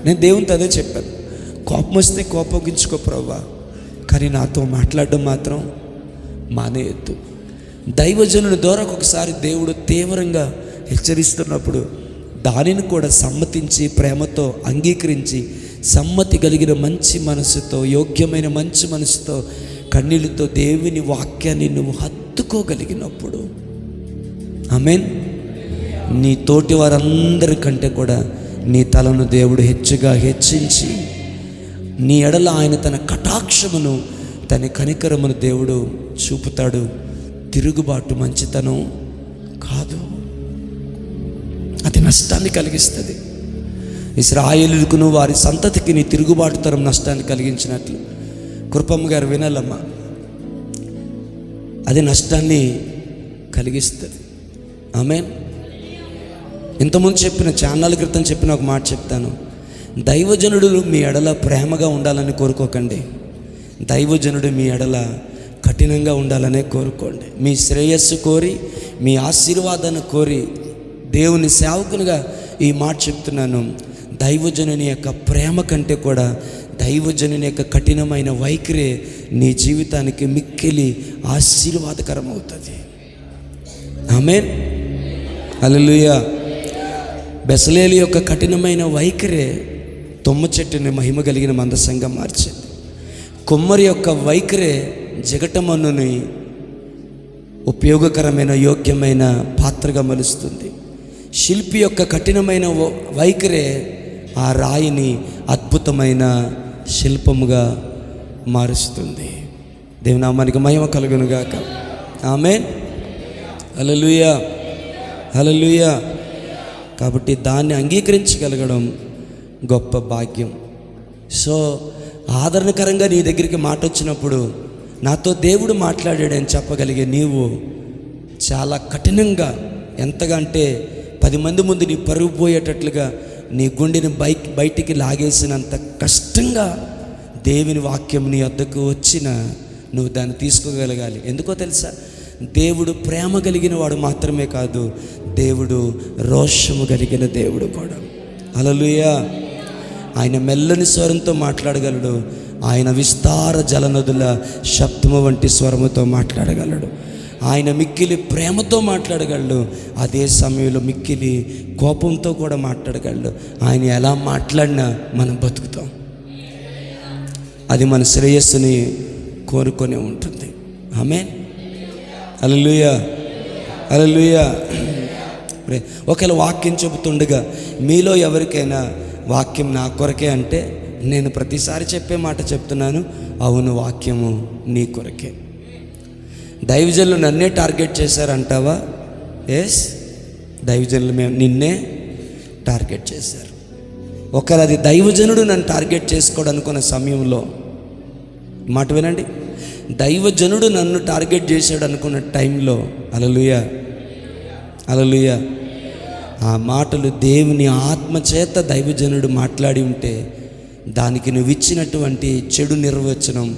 నేను దేవునితో అదే చెప్పాను, కోపం వస్తే కోపగించుకో ప్రభువా, కానీ నాతో మాట్లాడడం మాత్రం మానేయద్దు. దైవజనుని ద్వారా ఒకసారి దేవుడు తీవ్రంగా హెచ్చరిస్తున్నప్పుడు దానిని కూడా సమ్మతించి ప్రేమతో అంగీకరించి సమ్మతి కలిగిన మంచి మనసుతో, యోగ్యమైన మంచి మనసుతో, కన్నీళ్ళతో దేవుని వాక్యాన్ని నువ్వు హత్తుకోగలిగినప్పుడు ఆమేన్, నీ తోటి వారందరికంటే కూడా నీ తలను దేవుడు హెచ్చుగా హెచ్చించి నీ ఎడల ఆయన తన కటాక్షమును, తన కనికరమును దేవుడు చూపుతాడు. తిరుగుబాటు మంచితనం కాదు, అది నష్టాన్ని కలిగిస్తుంది. ఇశ్రాయేలుకును వారి సంతతికి నీ తిరుగుబాటుతనం నష్టాన్ని కలిగించినట్లు కృపమ్మ గారు వినాలమ్మా, అది నష్టాన్ని కలిగిస్తుంది. ఆమేన్. ఇంతకుముందు చెప్పిన ఛానల్ క్రితం చెప్పిన ఒక మాట చెప్తాను, దైవజనుడు మీ ఎడల ప్రేమగా ఉండాలని కోరుకోకండి, దైవజనుడు మీ ఎడల కఠినంగా ఉండాలనే కోరుకోండి. మీ శ్రేయస్సు కోరి, మీ ఆశీర్వాదాన్ని కోరి దేవుని సేవకునిగా ఈ మాట చెప్తున్నాను. దైవజనుని యొక్క ప్రేమ కంటే కూడా దైవజనుని యొక్క కఠినమైన వైఖరి నీ జీవితానికి మిక్కిలి ఆశీర్వాదకరం అవుతుంది. ఆమేన్, హల్లెలూయా. బెసలేలు యొక్క కఠినమైన వైఖరే తుమ్మ చెట్టుని మహిమ కలిగిన మందసంగా మార్చింది. కుమ్మరి యొక్క వైఖరే జిగటమన్నుని ఉపయోగకరమైన యోగ్యమైన పాత్రగా మలుస్తుంది. శిల్పి యొక్క కఠినమైన వైఖరే ఆ రాయిని అద్భుతమైన శిల్పముగా మారుస్తుంది. దేవుని నామానికి మహిమ కలుగును గాక. ఆమేన్, హల్లెలూయా, హల్లెలూయా. కాబట్టి దాన్ని అంగీకరించగలగడం గొప్ప భాగ్యం. సో ఆదరణకరంగా నీ దగ్గరికి మాట వచ్చినప్పుడు నాతో దేవుడు మాట్లాడాడని చెప్పగలిగే నీవు చాలా కఠినంగా, ఎంతగా అంటే 10 మంది ముందు నీ పరుగు పోయేటట్లుగా నీ గుండెని బయటికి లాగేసినంత కష్టంగా దేవుని వాక్యం నీ వద్దకు వచ్చిన నువ్వు దాన్ని తీసుకోగలగాలి. ఎందుకో తెలుసా, దేవుడు ప్రేమ కలిగిన వాడు మాత్రమే కాదు, దేవుడు రోషము కలిగిన దేవుడు కూడా. హల్లెలూయా. ఆయన మెల్లని స్వరంతో మాట్లాడగలడు, ఆయన విస్తార జలనదుల శబ్దము వంటి స్వరముతో మాట్లాడగలడు, ఆయన మిక్కిలి ప్రేమతో మాట్లాడగలడు, అదే సమయంలో మిక్కిలి కోపంతో కూడా మాట్లాడగలడు. ఆయన ఎలా మాట్లాడినా మనం బతుకుతాం, అది మన శ్రేయస్సుని కోరుకొని ఉంటుంది. ఆమేన్, హల్లెలూయా, హల్లెలూయా. ఒకవేళ వాక్యం చెబుతుండగా మీలో ఎవరికైనా వాక్యం నా కొరకే అంటే నేను ప్రతిసారి చెప్పే మాట చెప్తున్నాను, అవును వాక్యము నీ కొరకే. దైవజనులు నన్నే టార్గెట్ చేశారంటావా? ఎస్, దైవజనులు మేము నిన్నే టార్గెట్ చేశారు. ఒకవేళ అది దైవజనుడు నన్ను టార్గెట్ చేసుకోవడం అనుకున్న సమయంలో, మాట వినండి, దైవజనుడు నన్ను టార్గెట్ చేశాడు అనుకున్న టైంలో, హల్లెలూయా, హల్లెలూయా, ఆ మాటలు దేవుని ఆత్మచేత దైవజనుడు మాట్లాడి ఉంటే దానికి నువ్వు ఇచ్చినటువంటి చెడు నిర్వచనం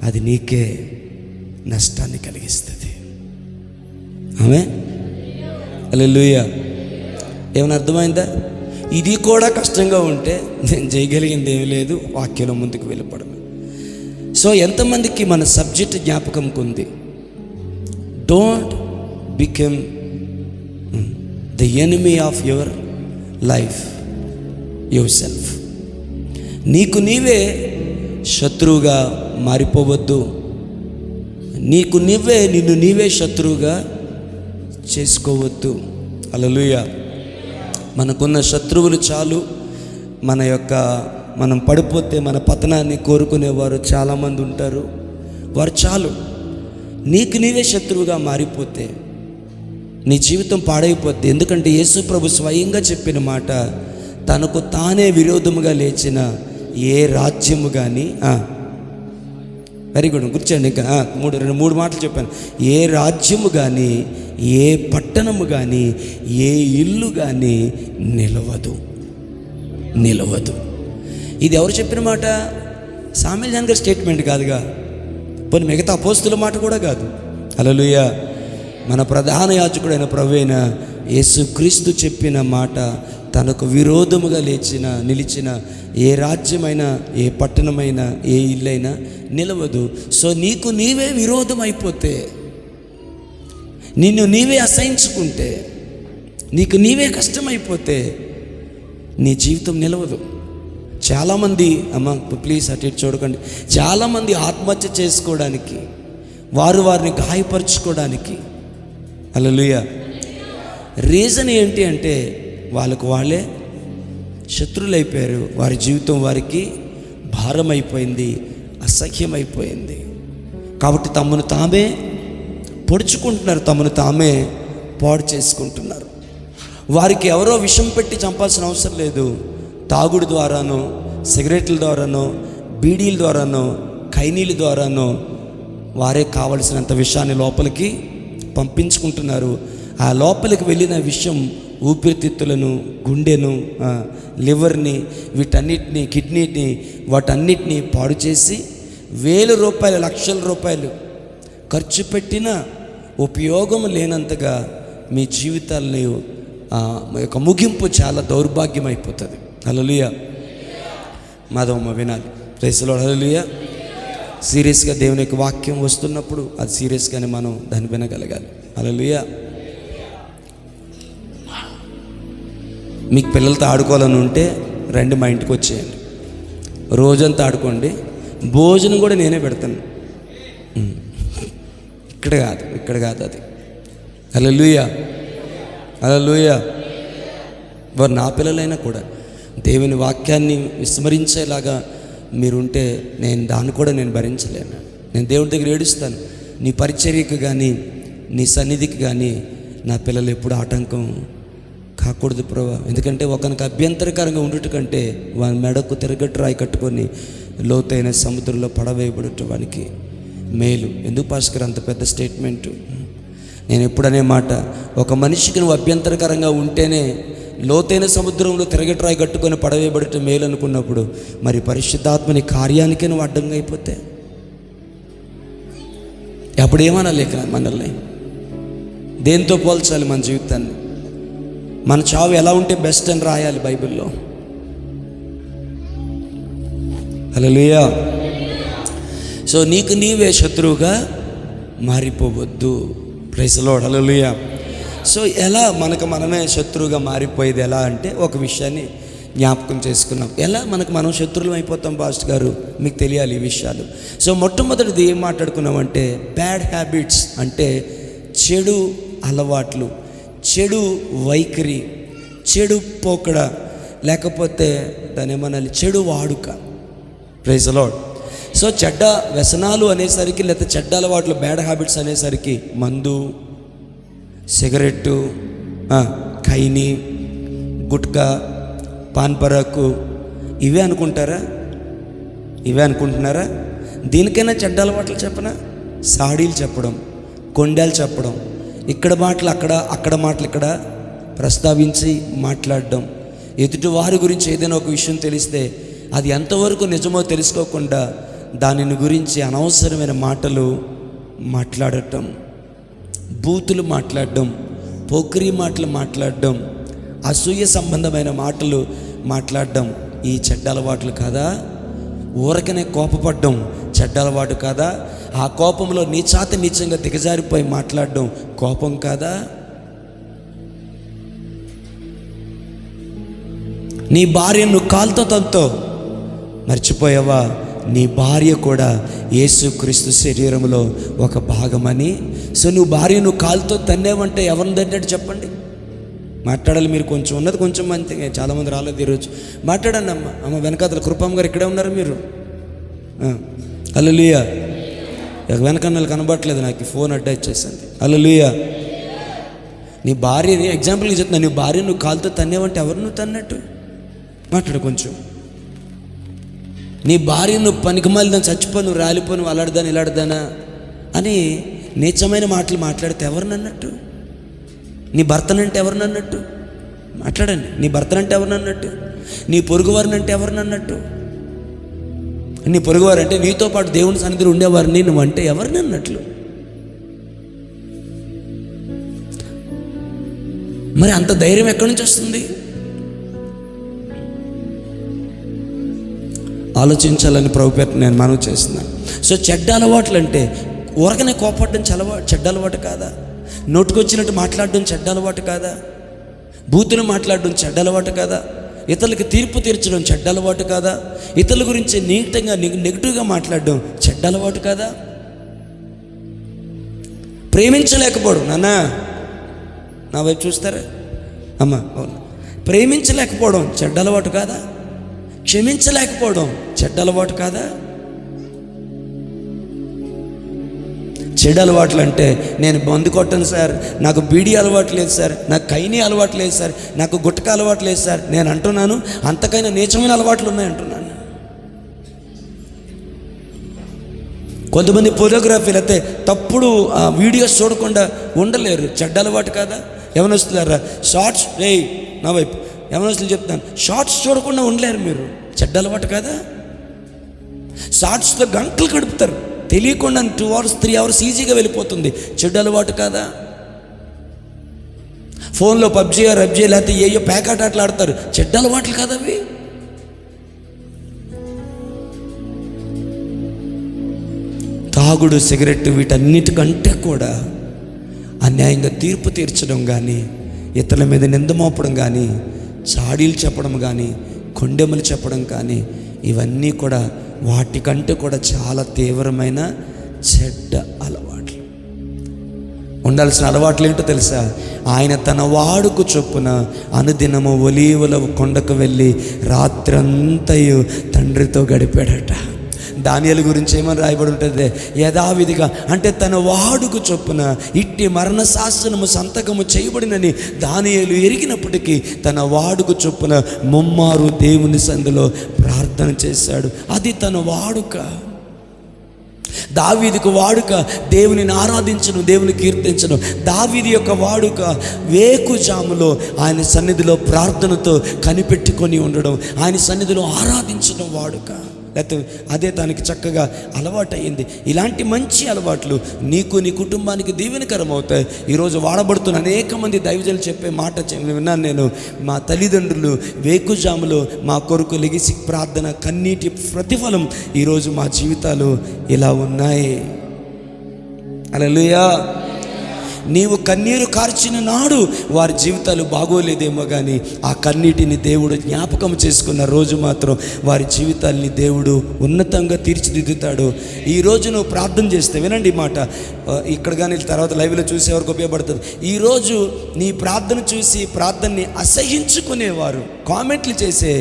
అది నీకే నష్టాన్ని కలిగిస్తుంది. ఆమేన్, హల్లెలూయా. ఏమైనా అర్థమైందా? ఇది కూడా కష్టంగా ఉంటే నేను చేయగలిగింది ఏమీ లేదు, వాక్యంలో ముందుకు వెళ్ళిపోవడం. సో ఎంతమందికి మన సబ్జెక్ట్ జ్ఞాపకంకు ఉంది? Don't become the enemy of your life your self. నీకు నీవే శత్రువుగా మారిపోవద్దు, నీకు నీవే నిన్ను నీవే శత్రువుగా చేసుకోవద్దు. హల్లెలూయా. మనకున్న శత్రువులు చాలు. మనం పడిపోతే మన పతనాన్ని కోరుకునేవారు చాలామంది ఉంటారు, వారు చాలు. నీకు నీవే శత్రువుగా మారిపోతే నీ జీవితం పాడైపోద్ది. ఎందుకంటే యేసు ప్రభు స్వయంగా చెప్పిన మాట, తనకు తానే విరోధముగా లేచిన ఏ రాజ్యము కానీ, వెరీ గుడ్, కూర్చోండి. ఇంకా మూడు మాటలు చెప్పాను. ఏ రాజ్యము కానీ, ఏ పట్టణము కానీ, ఏ ఇల్లు కానీ నిలవదు. ఇది ఎవరు చెప్పిన మాట? సామెల్ జాన్ గారి స్టేట్మెంట్ కాదుగా, పోనీ మిగతా అపోస్తుల మాట కూడా కాదు. హల్లెలూయా. మన ప్రధాన యాజకుడైన ప్రభువైన యేసుక్రీస్తు చెప్పిన మాట, తనకు విరోధముగా నిలిచిన ఏ రాజ్యమైనా, ఏ పట్టణమైనా, ఏ ఇల్లైనా నిలవదు. సో నీకు నీవే విరోధం అయిపోతే, నిన్ను నీవే అసహించుకుంటే, నీకు నీవే కష్టమైపోతే నీ జీవితం నిలవదు. చాలామంది, అమ్మ ప్లీజ్ అటు ఇటు చూడకండి, చాలామంది ఆత్మహత్య చేసుకోవడానికి, వారిని గాయపరుచుకోవడానికి, హల్లెలూయా, రీజన్ ఏంటి అంటే వాళ్ళే శత్రువులు అయిపోయారు. వారి జీవితం వారికి భారమైపోయింది, అసహ్యమైపోయింది. కాబట్టి తమను తామే పొడుచుకుంటున్నారు, తమను తామే పాడు చేసుకుంటున్నారు. వారికి ఎవరో విషం పెట్టి చంపాల్సిన అవసరం లేదు. తాగుడు ద్వారానో, సిగరెట్ల ద్వారానో, బీడీల ద్వారానో, ఖైనీల ద్వారానో వారే కావలసినంత విషయాన్ని లోపలికి పంపించుకుంటున్నారు. ఆ లోపలికి వెళ్ళిన విషయం ఊపిరితిత్తులను, గుండెను, లివర్ని, వీటన్నిటిని, కిడ్నీని, వాటన్నిటిని పాడు చేసి 1000 రూపాయలు, లక్షల రూపాయలు ఖర్చు పెట్టిన ఉపయోగం లేనంతగా మీ జీవితాలని యొక్క ముగింపు చాలా దౌర్భాగ్యం అయిపోతుంది. హల్లెలూయా. మాధవమ్మ వినాలి. Praise the Lord. హల్లెలూయా. సీరియస్గా దేవుని యొక్క వాక్యం వస్తున్నప్పుడు అది సీరియస్గానే మనం దాన్ని వినగలగాలి. హల్లెలూయా. మీకు పిల్లలతో ఆడుకోవాలని ఉంటే రండి, మా ఇంటికి వచ్చేయండి, రోజంతా ఆడుకోండి. భోజనం కూడా నేనే పెడతాను. ఇక్కడ కాదు అది. హల్లెలూయా, హల్లెలూయా. వారు నా పిల్లలైనా కూడా దేవుని వాక్యాన్ని విస్మరించేలాగా మీరుంటే దాన్ని కూడా నేను భరించలేను. నేను దేవుడి దగ్గర ఏడుస్తాను. నీ పరిచర్యకు కానీ, నీ సన్నిధికి కానీ నా పిల్లలు ఎప్పుడు ఆటంకం కాకూడదు ప్రభా. ఎందుకంటే ఒకరికి అభ్యంతరకరంగా ఉండటం కంటే వాని మెడకు తిరగట్టు రాయి కట్టుకొని లోతైన సముద్రంలో పడవేయబడటం వానికి మేలు. ఎందుకు పాస్కర్ అంత పెద్ద స్టేట్మెంటు? నేను ఎప్పుడనే మాట, ఒక మనిషికి నువ్వు అభ్యంతరకరంగా ఉంటేనే లోతైన సముద్రంలో తిరగట్టు రాయి కట్టుకొని పడవేయబడటం మేలు అనుకున్నప్పుడు, మరి పరిశుద్ధాత్మని కార్యానికే నువ్వు అడ్డంగా అయిపోతే అప్పుడు ఏమన్నా లేక మనల్ని దేంతో పోల్చాలి? మన జీవితాన్ని, మన చావు ఎలా ఉంటే బెస్ట్ అని రాయాలి బైబిల్లో. హల్లెలూయా. సో నీకు నీవే శత్రువుగా మారిపోవద్దు. Praise the Lord. Hallelujah. So ఎలా మనమే శత్రువుగా మారిపోయేది ఎలా అంటే, ఒక విషయాన్ని జ్ఞాపకం చేసుకున్నాం. ఎలా మనం శత్రువులం అయిపోతాం పాస్టర్ గారు? మీకు తెలియాలి ఈ విషయాలు. సో మొట్టమొదటిది ఏం మాట్లాడుకున్నామంటే, బ్యాడ్ హ్యాబిట్స్ అంటే చెడు అలవాట్లు, చెడు వైఖరి, చెడు పోకడ, లేకపోతే దాని ఏమనాలి, చెడు వాడుక. Praise the Lord. సో చెడ్డ వ్యసనాలు అనేసరికి, లేకపోతే చెడ్డ అలవాట్లు, బ్యాడ్ హ్యాబిట్స్ అనేసరికి మందు, సిగరెట్టు, ఖైనీ, గుట్కా, పాన్ పరాకు ఇవే అనుకుంటారా? ఇవే అనుకుంటున్నారా? దీనికైనా చెడ్డ అలవాట్లు చెప్పనా? సాడీలు చెప్పడం, కొండాలు చెప్పడం, ఇక్కడ మాటలు అక్కడ మాటలు ఇక్కడ ప్రస్తావించి మాట్లాడడం, ఎదుటి వారి గురించి ఏదైనా ఒక విషయం తెలిస్తే అది ఎంతవరకు నిజమో తెలుసుకోకుండా దానిని గురించి అనవసరమైన మాటలు మాట్లాడటం, బూతులు మాట్లాడడం, పోకిరీ మాటలు మాట్లాడడం, అసూయ సంబంధమైన మాటలు మాట్లాడడం ఈ చెడ్డ అలవాట్లు కాదా? ఊరకనే కోపపడడం చెడ్డ అలవాటు కాదా? ఆ కోపంలో నీచంగా దిగజారిపోయి మాట్లాడడం కోపం కాదా? నీ భార్యను కాలుతో తంతో మర్చిపోయావా? నీ భార్య కూడా యేసుక్రీస్తు శరీరంలో ఒక భాగమని. సో నువ్వు భార్యను కాలుతో తన్నేవంటే ఎవరిని తన్నట్టు చెప్పండి? మాట్లాడాలి మీరు. కొంచెం ఉన్నది కొంచెం మంచి, చాలామంది రాలేదు ఈరోజు. మాట్లాడండి అమ్మ వెనకాతల కృపమ్మ గారు ఇక్కడే ఉన్నారు మీరు. హల్లెలూయా. వెనకన్నలు కనబడట్లేదు, నాకు ఫోన్ అడ్డా ఇచ్చేసింది. హల్లెలూయా. నీ భార్యని ఎగ్జాంపుల్గా చెప్తున్నా, నీ భార్య నువ్వు కాలుతో తన్నేవంటే ఎవరు నువ్వు తన్నట్టు? మాట్లాడు కొంచెం. నీ భార్య నువ్వు పనికిమాలి దాన్ని చచ్చిపోను, రాలిపోను, అలాడదాని ఇలాడదానా అని నీచమైన మాటలు మాట్లాడితే ఎవరినన్నట్టు? నీ భర్తనంటే ఎవరినన్నట్టు? మాట్లాడండి. నీ భర్తనంటే ఎవరినన్నట్టు? నీ పొరుగువారినంటే ఎవరినన్నట్టు? నీ పొరుగువారు అంటే నీతో పాటు దేవుని సన్నిధిలో ఉండేవారిని నువ్వంటే ఎవరిని అన్నట్లు? మరి అంత ధైర్యం ఎక్కడి నుంచి వస్తుంది? ఆలోచించాలని ప్రభుపేట నేను మనవి చేస్తున్నాను. సో చెడ్డ అలవాట్లు అంటే ఊరకనే కోపడడం చెడ్డ అలవాటు కాదా? నోటుకొచ్చినట్టు మాట్లాడడం చెడ్డ అలవాటు కాదా? బూతులు మాట్లాడడం చెడ్డ అలవాటు కాదా? ఇతరులకు తీర్పు తీర్చడం చెడ్డ అలవాటు కాదా? ఇతరుల గురించి నెగిటివ్గా మాట్లాడడం చెడ్డ అలవాటు కాదా? ప్రేమించలేకపోవడం, నా వైపు చూస్తారా అమ్మా? ప్రేమించలేకపోవడం చెడ్డ అలవాటు కాదా? క్షమించలేకపోవడం చెడ్డ అలవాటు కాదా? చెడు అలవాట్లు అంటే నేను మందు కొట్టను సార్, నాకు బీడీ అలవాటు లేదు సార్, నాకు కైనీ అలవాటు లేదు సార్, నాకు గుట్టక అలవాటు లేదు సార్, నేను అంటున్నాను. అంతకైనా నీచమైన అలవాట్లు ఉన్నాయి అంటున్నాను. కొంతమంది ఫోటోగ్రఫీలు అయితే తప్పుడు వీడియోస్ చూడకుండా ఉండలేరు, చెడ్డ అలవాటు కాదా? యవనస్తులారా, షార్ట్స్ నా వైపు యవనస్తులు చెప్తాను, షార్ట్స్ చూడకుండా ఉండలేరు మీరు, చెడ్డ అలవాటు కాదా? షార్ట్స్తో గంటలు గడుపుతారు, తెలియకుండా 2 hours 3 hours ఈజీగా వెళ్ళిపోతుంది, చెడ్డ అలవాటు కాదా? ఫోన్లో పబ్జీ లేకపోతే ఏయో ప్యాకెట్ ఆటలు ఆడతారు, చెడ్డ అలవాట్లు కాదా అవి? తాగుడు, సిగరెట్ వీటన్నిటికంటే కూడా అన్యాయంగా తీర్పు తీర్చడం కానీ, ఇతరుల మీద నింద మోపడం కానీ, చాడీలు చెప్పడం కానీ, కొండెములు చెప్పడం కానీ, ఇవన్నీ కూడా వాటికంటే కూడా చాలా తీవ్రమైన చెడ్డ అలవాట్లు. ఉండాల్సిన అలవాట్లు ఏంటో తెలుసా? ఆయన తన వాడుకు చొప్పున అనుదినము ఒలీవల కొండకు వెళ్ళి రాత్రంతయు తండ్రితో గడిపాడట. దానియేలు గురించి ఏమని రాయబడి ఉంటుంది? యథావిధిగా అంటే తన వాడుకు చొప్పున ఇట్టి మరణ శాసనము సంతకము చేయబడినని దానియేలు ఎరిగినప్పటికీ తన వాడుకు చొప్పున ముమ్మారు దేవుని సందులో ప్రార్థన చేశాడు. అది తన వాడుక. దావీదుకు వాడుక దేవునిని ఆరాధించను, దేవుని కీర్తించను. దావీదు యొక్క వాడుక వేకుజాములో ఆయన సన్నిధిలో ప్రార్థనతో కనిపెట్టుకొని ఉండడం, ఆయన సన్నిధిలో ఆరాధించడం వాడుక. లేకపోతే అదే తనకి చక్కగా అలవాటయ్యింది. ఇలాంటి మంచి అలవాట్లు నీకు, నీ కుటుంబానికి దీవెనకరం అవుతాయి. ఈరోజు వాడబడుతున్న అనేక మంది దైవజనులు చెప్పే మాట విన్నాను నేను. మా తల్లిదండ్రులు వేకుజాములో మా కొరకు లెగిసి ప్రార్థన, కన్నీటి ప్రతిఫలం ఈరోజు మా జీవితాలు ఇలా ఉన్నాయి. హల్లెలూయా. నీవు కన్నీరు కార్చిన నాడు వారి జీవితాలు బాగోలేదేమో కానీ ఆ కన్నీటిని దేవుడు జ్ఞాపకం చేసుకున్న రోజు మాత్రం వారి జీవితాల్ని దేవుడు ఉన్నతంగా తీర్చిదిద్దుతాడు. ఈరోజు నువ్వు ప్రార్థన చేస్తే, వినండి ఈ మాట, ఇక్కడ కానీ తర్వాత లైవ్లో చూసేవారికి ఉపయోగపడుతుంది. ఈరోజు నీ ప్రార్థన చూసి ప్రార్థనని అసహించుకునేవారు, కామెంట్లు చేసే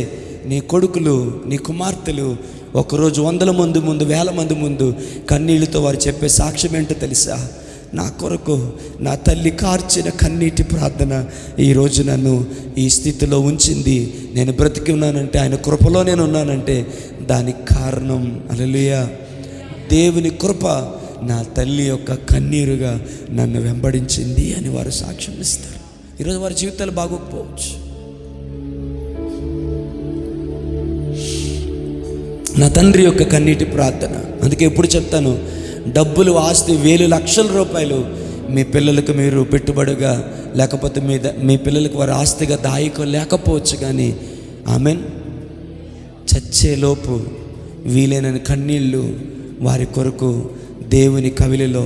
నీ కొడుకులు, నీ కుమార్తెలు ఒకరోజు 100 మంది ముందు, 1000 మంది ముందు కన్నీళ్ళతో వారు చెప్పే సాక్ష్యం ఏంటో తెలుసా? నా కొరకు నా తల్లి కార్చిన కన్నీటి ప్రార్థన ఈరోజు నన్ను ఈ స్థితిలో ఉంచింది. నేను బ్రతికి ఉన్నానంటే ఆయన కృపలో నేను ఉన్నానంటే దానికి కారణం హల్లెలూయా దేవుని కృప. నా తల్లి యొక్క కన్నీరుగా నన్ను వెంబడించింది అని వారు సాక్ష్యం ఇస్తారు. ఈరోజు వారి జీవితాలు బాగోకపోవచ్చు. నా తండ్రి యొక్క కన్నీటి ప్రార్థన. అందుకే ఎప్పుడు చెప్తాను, డబ్బులు, ఆస్తి, 1000 లక్షల రూపాయలు మీ పిల్లలకు మీరు పెట్టుబడిగా, లేకపోతే మీ పిల్లలకు వారి ఆస్తిగా లేకపోవచ్చు, కానీ ఆమెన్ చచ్చేలోపు వీలైన కన్నీళ్ళు వారి కొరకు దేవుని కవిలిలో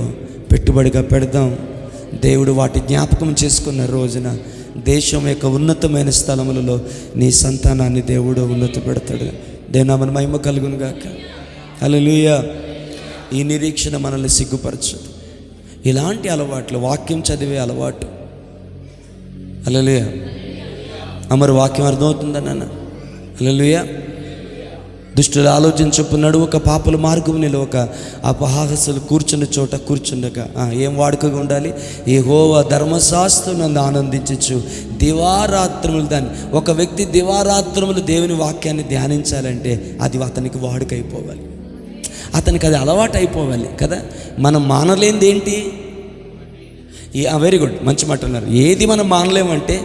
పెట్టుబడిగా పెడదాం. దేవుడు వాటి జ్ఞాపకం చేసుకున్న రోజున దేశం యొక్క ఉన్నతమైన స్థలములలో నీ సంతానాన్ని దేవుడు ఉన్నత పెడతాడు. దేవుని మహిమ కలుగును గాక. హల్లెలూయా. ఈ నిరీక్షణ మనల్ని సిగ్గుపరచదు. ఇలాంటి అలవాట్లు, వాక్యం చదివే అలవాటు, హల్లెలూయా. మరి వాక్యం అర్థమవుతుందా నాన్న? హల్లెలూయా. దుష్టుల ఆలోచన చొప్పున నడువక పాపుల మార్గం నిలవక అపహాసలు కూర్చున్న చోట కూర్చుండక. ఏం వాడుకగా ఉండాలి? యెహోవా ధర్మశాస్త్రం నందు ఆనందించచ్చు దివారాత్రములు. దాన్ని ఒక వ్యక్తి దివారాత్రములు దేవుని వాక్యాన్ని ధ్యానించాలంటే అది అతనికి వాడుకైపోవాలి, అతనికి అది అలవాటు అయిపోవాలి కదా. మనం మానలేనిది ఏంటి? వెరీ గుడ్, మంచి మాట అన్నారు. ఏది మనం మానలేమంటే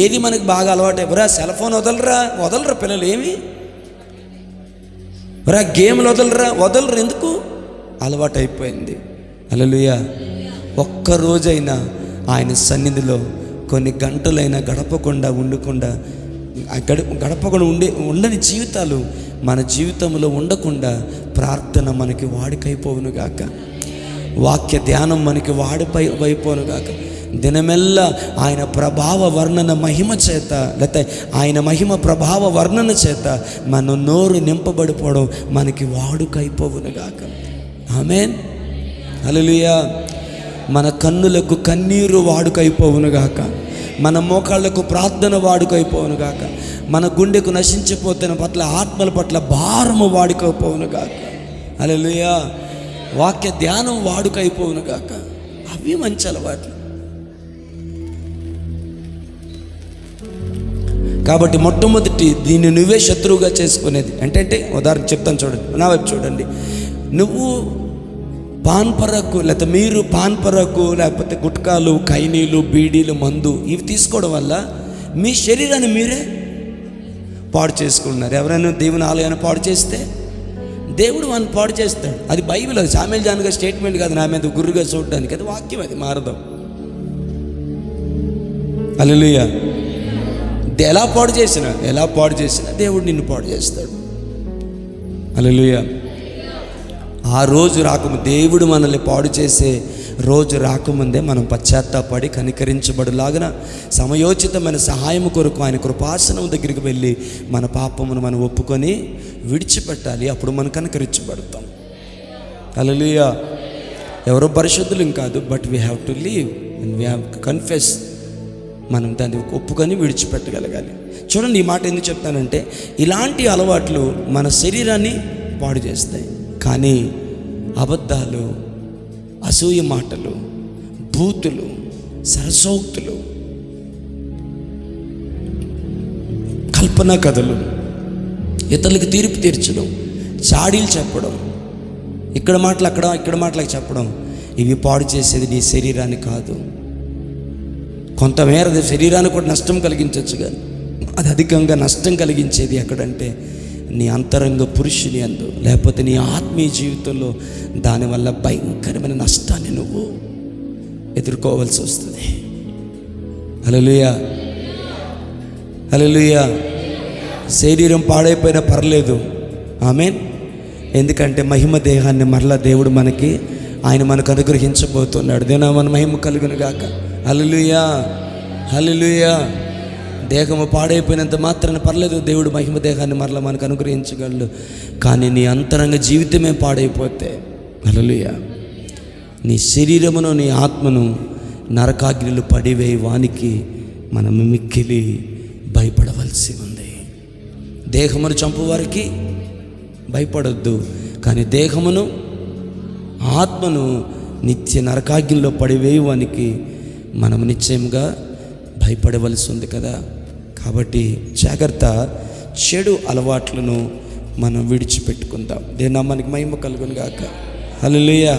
ఏది మనకు బాగా అలవాటు అయిపోరా? సెల్ ఫోన్ వదలరా పిల్లలు. ఏమి గేమ్లు వదలరు. ఎందుకు? అలవాటు అయిపోయింది. హల్లెలూయా. ఒక్కరోజైనా ఆయన సన్నిధిలో కొన్ని గంటలైనా గడపకుండా ఉండకుండా గడపకుండా ఉండని జీవితాలు మన జీవితంలో ఉండకుండా ప్రార్థన మనకి వాడికైపోవును గాక, వాక్య ధ్యానం మనకి వాడిపైపోను గాక. దినమెల్లా ఆయన ప్రభావ వర్ణన మహిమ చేత, లేకపోతే ఆయన మహిమ ప్రభావ వర్ణన చేత మన నోరు నింపబడిపోవడం మనకి వాడుకైపోవును గాక. ఆమేన్, హల్లెలూయా. మన కన్నులకు కన్నీరు వాడుకైపోవును గాక, మన మోకాళ్ళకు ప్రార్థన వాడుకైపోవును గాక, మన గుండెకు నశించిపోతున్న పట్ల ఆత్మల పట్ల భారము వాడుకైపోవును గాక. హల్లెలూయా. వాక్య ధ్యానం వాడుకైపోవును గాక. అవి మంచి అలవాట్లు. కాబట్టి మొట్టమొదటి దీన్ని నువ్వే శత్రువుగా చేసుకునేది అంటే ఉదాహరణ చెప్తాను చూడండి, నా వైపు చూడండి. నువ్వు పాన్పరకు, లేకపోతే మీరు పాన్పరకు, లేకపోతే గుట్కాలు, ఖైనీలు, బీడీలు, మందు ఇవి తీసుకోవడం వల్ల మీ శరీరాన్ని మీరే పాడు చేసుకుంటున్నారు. ఎవరైనా దేవుని ఆలయాన్ని పాడు చేస్తే దేవుడు వాడిని పాడు చేస్తాడు. అది బైబిల్, అది సామెల్ జాన్ గారి స్టేట్మెంట్ కాదు, నా మీద గుర్రుగా చూడడానికి. అది వాక్యం, అది మారదాం. హల్లెలూయా. ఎలా పాడు చేసినా దేవుడు నిన్ను పాడు చేస్తాడు. హల్లెలూయా. ఆ రోజు రాకముందు, దేవుడు మనల్ని పాడు చేసే రోజు రాకముందే మనం పశ్చాత్తాపడి కనికరించబడులాగిన సమయోచితమైన సహాయం కొరకు ఆయన కృపాసనం దగ్గరికి వెళ్ళి మన పాపమును మనం ఒప్పుకొని విడిచిపెట్టాలి. అప్పుడు మనం కనికరించబడతాం. హల్లెలూయా. ఎవరో పరిశుద్ధులు కాదు, but we have to leave and we have to confess. మనం దాన్ని ఒప్పుకొని విడిచిపెట్టగలగాలి. చూడండి, ఈ మాట ఎందుకు చెప్తానంటే, ఇలాంటి అలవాట్లు మన శరీరాన్ని పాడు చేస్తాయి. కానీ అబద్ధాలు, అసూయ మాటలు, బూతులు, సరసోక్తులు, కల్పన కథలు, ఇతరులకు తీర్పు తీర్చడం, చాడీలు చెప్పడం, ఇక్కడ మాటలు ఇక్కడ మాటలకు చెప్పడం, ఇవి పాడు చేసేది నీ శరీరాన్ని కాదు. కొంతమేర శరీరానికి కూడా నష్టం కలిగించవచ్చు, కానీ అది అధికంగా నష్టం కలిగించేది ఎక్కడంటే నీ అంతరంగ పురుషుని అందు, లేకపోతే నీ ఆత్మీయ జీవితంలో దానివల్ల భయంకరమైన నష్టాన్ని నువ్వు ఎదుర్కోవాల్సి వస్తుంది. హల్లెలూయా, హల్లెలూయా. శరీరం పాడైపోయినా పర్లేదు, ఆమేన్. ఎందుకంటే మహిమ దేహాన్ని మరలా దేవుడు ఆయన మనకు అనుగ్రహించబోతున్నాడు. దేనా మన మహిమ కలుగును గాక. హల్లెలూయా, హల్లెలూయా. దేహము పాడైపోయినంత మాత్రాన పర్లేదు, దేవుడు మహిమ దేహాన్ని మరలా మనకు అనుగ్రహించగలడు. కానీ నీ అంతరంగ జీవితమే పాడైపోతే, హల్లెలూయా, నీ శరీరమును నీ ఆత్మను నరకాగ్నిలు పడివేయి వానికి మనం మిక్కిలి భయపడవలసి ఉంది. దేహమును చంపువారికి భయపడొద్దు, కానీ దేహమును ఆత్మను నిత్య నరకాగ్నిలో పడివేయవానికి మనం నిశ్చయంగా భయపడవలసి ఉంది కదా. కాబట్టి జాగ్రత్త, చెడు అలవాట్లను మనం విడిచిపెట్టుకుందాం. దేని నామానికి మహిమ కలుగును గాక. హల్లెలూయా.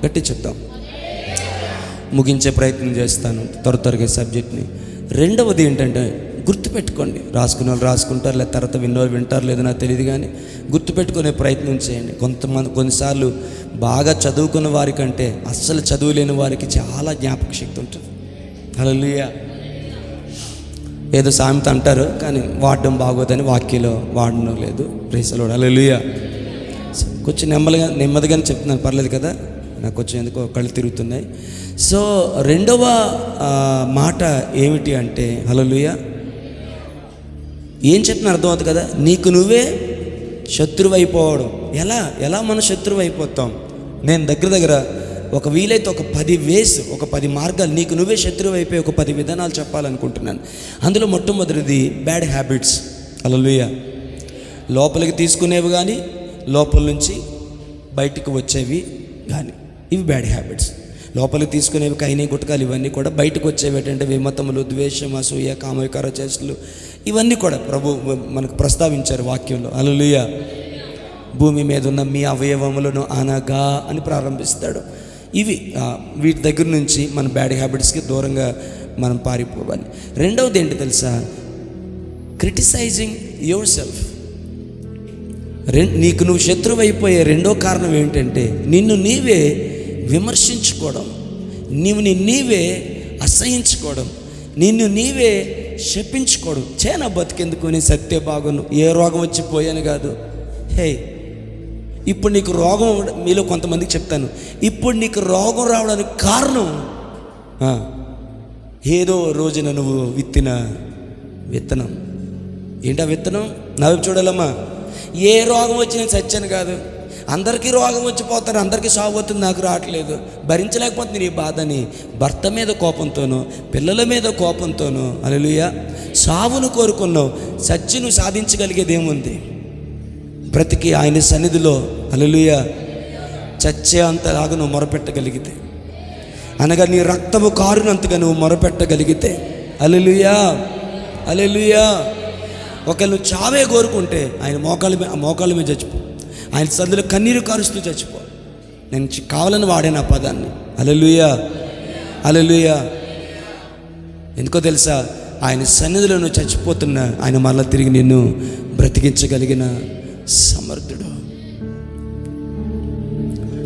గట్టి చెప్తాం. ముగించే ప్రయత్నం చేస్తాను త్వరగా సబ్జెక్ట్ని. రెండవది ఏంటంటే, గుర్తుపెట్టుకోండి. రాసుకున్న వాళ్ళు రాసుకుంటారు, లేదా తర్వాత విన్నోళ్ళు వింటారు, లేదో నాకు తెలియదు, కానీ గుర్తుపెట్టుకునే ప్రయత్నం చేయండి. కొన్నిసార్లు బాగా చదువుకున్న వారికంటే అస్సలు చదువులేని వారికి చాలా జ్ఞాపక శక్తి ఉంటుంది. హల్లెలూయా. ఏదో సామెత అంటారు, కానీ వాడడం బాగోదని వాక్యలో వాడడం లేదు. Praise the Lord. హల్లెలూయా. కొంచెం నెమ్మదిగానే చెప్తున్నాను, పర్లేదు కదా. నాకు కొంచెం ఎందుకో కళ్ళు తిరుగుతున్నాయి. సో రెండవ మాట ఏమిటి అంటే, హల్లెలూయా, ఏం చెప్పిన అర్థమవుతుంది కదా. నీకు నువ్వే శత్రువు అయిపోవడం. ఎలా మనం శత్రువు అయిపోతాం? నేను దగ్గర ఒక వీలైతే ఒక 10 వేస్, ఒక 10 మార్గాలు నీకు నువ్వే శత్రువు అయిపోయి ఒక 10 విధానాలు చెప్పాలనుకుంటున్నాను. అందులో మొట్టమొదటిది బ్యాడ్ హ్యాబిట్స్. హల్లెలూయా. లోపలికి తీసుకునేవి కానీ, లోపల నుంచి బయటికి వచ్చేవి కానీ, ఇవి బ్యాడ్ హ్యాబిట్స్. లోపలికి తీసుకునేవి కైనీ గుట్కాలు, ఇవన్నీ కూడా బయటకు వచ్చేవి ఏంటంటే విమతములు, ద్వేషం, అసూయ, కామవికార చేష్టలు, ఇవన్నీ కూడా ప్రభు మనకు ప్రస్తావించారు వాక్యంలో. హల్లెలూయా. భూమి మీద ఉన్న మీ అవయవములను అనగా అని ప్రారంభిస్తాడు. వీటి దగ్గర నుంచి మన బ్యాడ్ హ్యాబిట్స్కి దూరంగా మనం పారిపోవాలి. రెండవది ఏంటి తెలుసా? Criticising yourself. నీకు నువ్వు శత్రువు అయిపోయే రెండో కారణం ఏంటంటే, నిన్ను నీవే విమర్శించుకోవడం, నీవే అసహించుకోవడం, నిన్ను నీవే చెప్పించుకోడు. నా బతికెందుకు, నేను సత్తే బాగును, ఏ రోగం వచ్చి పోయాను కాదు. హే, ఇప్పుడు నీకు రోగం, మీలో కొంతమందికి చెప్తాను, ఇప్పుడు నీకు రోగం రావడానికి కారణం ఏదో రోజున నువ్వు విత్తిన విత్తనం. ఏంటా విత్తనం? నా వైపు చూడాలమ్మా. ఏ రోగం వచ్చి నేను చచ్చాను కాదు, అందరికీ రోగం వచ్చిపోతాను, అందరికీ సాగు అవుతుంది, నాకు రావట్లేదు, భరించలేకపోతుంది నీ బాధని భర్త మీద కోపంతోనో పిల్లల మీద కోపంతోనో హల్లెలూయా సావును కోరుకున్నావు. చచ్చి నువ్వు సాధించగలిగేది ఏముంది? బ్రతికి ఆయన సన్నిధిలో హల్లెలూయా చచ్చే అంతలాగా నువ్వు మొరపెట్టగలిగితే, అనగా నీ రక్తము కారునంతగా నువ్వు మొరపెట్టగలిగితే హల్లెలూయా హల్లెలూయా. ఒకవేళ నువ్వు చావే కోరుకుంటే ఆయన మోకాళ్ళ మీద చచ్చిపో, ఆయన సన్నిధిలో కన్నీరు కారుస్తూ చచ్చిపో. నేను కావాలని వాడాను ఆ పదాన్ని. హల్లెలూయా హల్లెలూయా. ఎందుకో తెలుసా? ఆయన సన్నిధిలో నువ్వు చచ్చిపోతున్నా ఆయన మళ్ళీ తిరిగి నిన్ను బ్రతికించగలిగిన సమర్థుడు.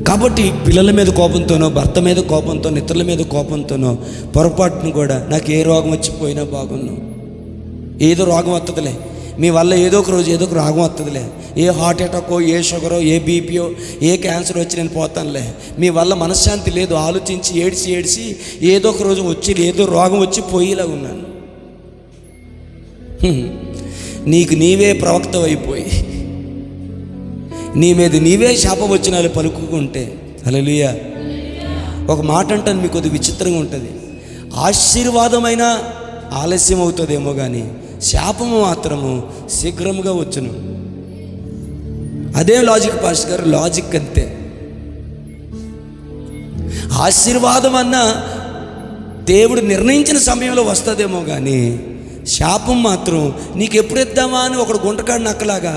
కాబట్టి పిల్లల మీద కోపంతోనో, భర్త మీద కోపంతోనో, ఇతరుల మీద కోపంతోనో పొరపాటును కూడా నాకు ఏ రోగం వచ్చిపోయినా బాగున్నాను, ఏదో రోగం వస్తుందిలే, మీ వల్ల ఏదో ఒక రోజు ఏదో ఒక రోగం వస్తుందిలే, ఏ హార్ట్ అటాకో, ఏ షుగరో, ఏ బీపీయో, ఏ క్యాన్సర్ వచ్చి నేను పోతానులే, మీ వల్ల మనశ్శాంతి లేదు, ఆలోచించి ఏడిచి ఏదో ఒక రోజు వచ్చి ఏదో రోగం వచ్చి పోయేలా ఉన్నాను. నీకు నీవే ప్రవక్త అయిపోయి నీ మీద నీవే శాపవచనాలు పలుకుంటే హల్లెలూయా. ఒక మాట అంటాను, మీకు కొద్దిగా విచిత్రంగా ఉంటుంది. ఆశీర్వాదమైన ఆలస్యం అవుతుందేమో కానీ శాపము మాత్రము శీఘ్రముగా వచ్చును. అదే లాజిక్ పాస్టర్ గారు, లాజిక్ అంతే. ఆశీర్వాదం అన్న దేవుడు నిర్ణయించిన సమయంలో వస్తుందేమో కానీ శాపం మాత్రం నీకు ఎప్పుడు ఇద్దామా అని ఒకడు గుంటకాడు నక్కలాగా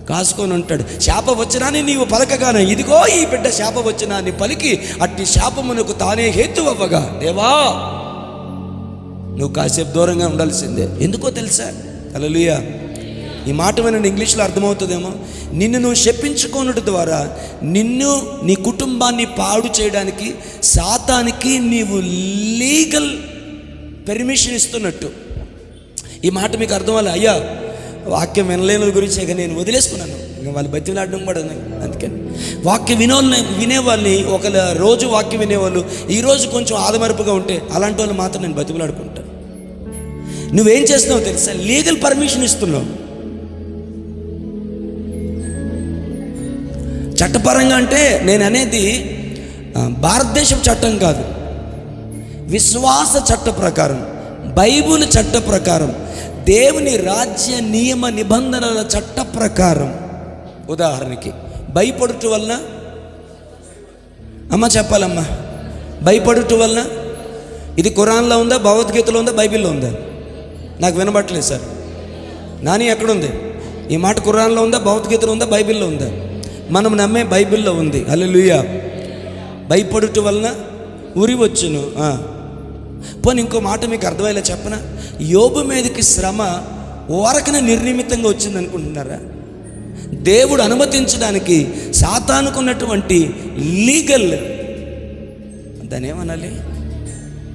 కాసుకొని ఉంటాడు. శాపవచనాన్ని నీవు పలకగానే ఇదిగో ఈ బిడ్డ శాపవచనాన్ని పలికి అట్టి శాపమునకు తానే హేతువవ్వగా, దేవా నువ్వు కాసేపు దూరంగా ఉండాల్సిందే. ఎందుకో తెలుసా? హల్లెలూయా. ఈ మాట వినండి, ఇంగ్లీష్లో అర్థమవుతుందేమో. నిన్ను నువ్వు శపించుకోనుట ద్వారా నిన్ను నీ కుటుంబాన్ని పాడు చేయడానికి సాతానికి నీవు లీగల్ పెర్మిషన్ ఇస్తున్నట్టు. ఈ మాట మీకు అర్థం అవ్వాలి. అయ్యా వాక్యం వినలేని గురించి ఇక నేను వదిలేసుకున్నాను, ఇంకా వాళ్ళు బతిలాడడం కూడా అందుకని వాక్యం వినేవాళ్ళని ఒక రోజు వాక్యం వినేవాళ్ళు ఈరోజు కొంచెం ఆదమరుపుగా ఉంటే అలాంటి వాళ్ళు మాత్రం నేను బతిలాడుకుంటాను. నువ్వేం చేస్తున్నావు తెలుసా? లీగల్ పర్మిషన్ ఇస్తున్నావు. చట్టపరంగా అంటే నేను అనేది భారతదేశం చట్టం కాదు, విశ్వాస చట్ట ప్రకారం, బైబిల్ చట్ట ప్రకారం, దేవుని రాజ్య నియమ నిబంధనల చట్ట ప్రకారం. ఉదాహరణకి భయపడుట వలన, అమ్మ చెప్పాలమ్మా, భయపడుట వలన ఇది ఖురాన్లో ఉందా, భగవద్గీతలో ఉందా, బైబిల్లో ఉందా? నాకు వినబట్టలేదు సార్. నాని ఎక్కడుంది? ఈ మాట ఖురాన్లో ఉందా, భగవద్గీతలో ఉందా, బైబిల్లో ఉందా? మనం నమ్మే బైబిల్లో ఉంది. హల్లెలూయా. భయపడుట వలన ఉరి వచ్చును. పోనీ ఇంకో మాట మీకు అర్థమయ్యేలా చెప్పనా? యోబు మీదకి శ్రమ ఓరకన నిర్నిమితంగా వచ్చింది అనుకుంటున్నారా? దేవుడు అనుమతించడానికి సాతానుకున్నటువంటి లీగల్, దాన్ని ఏమనాలి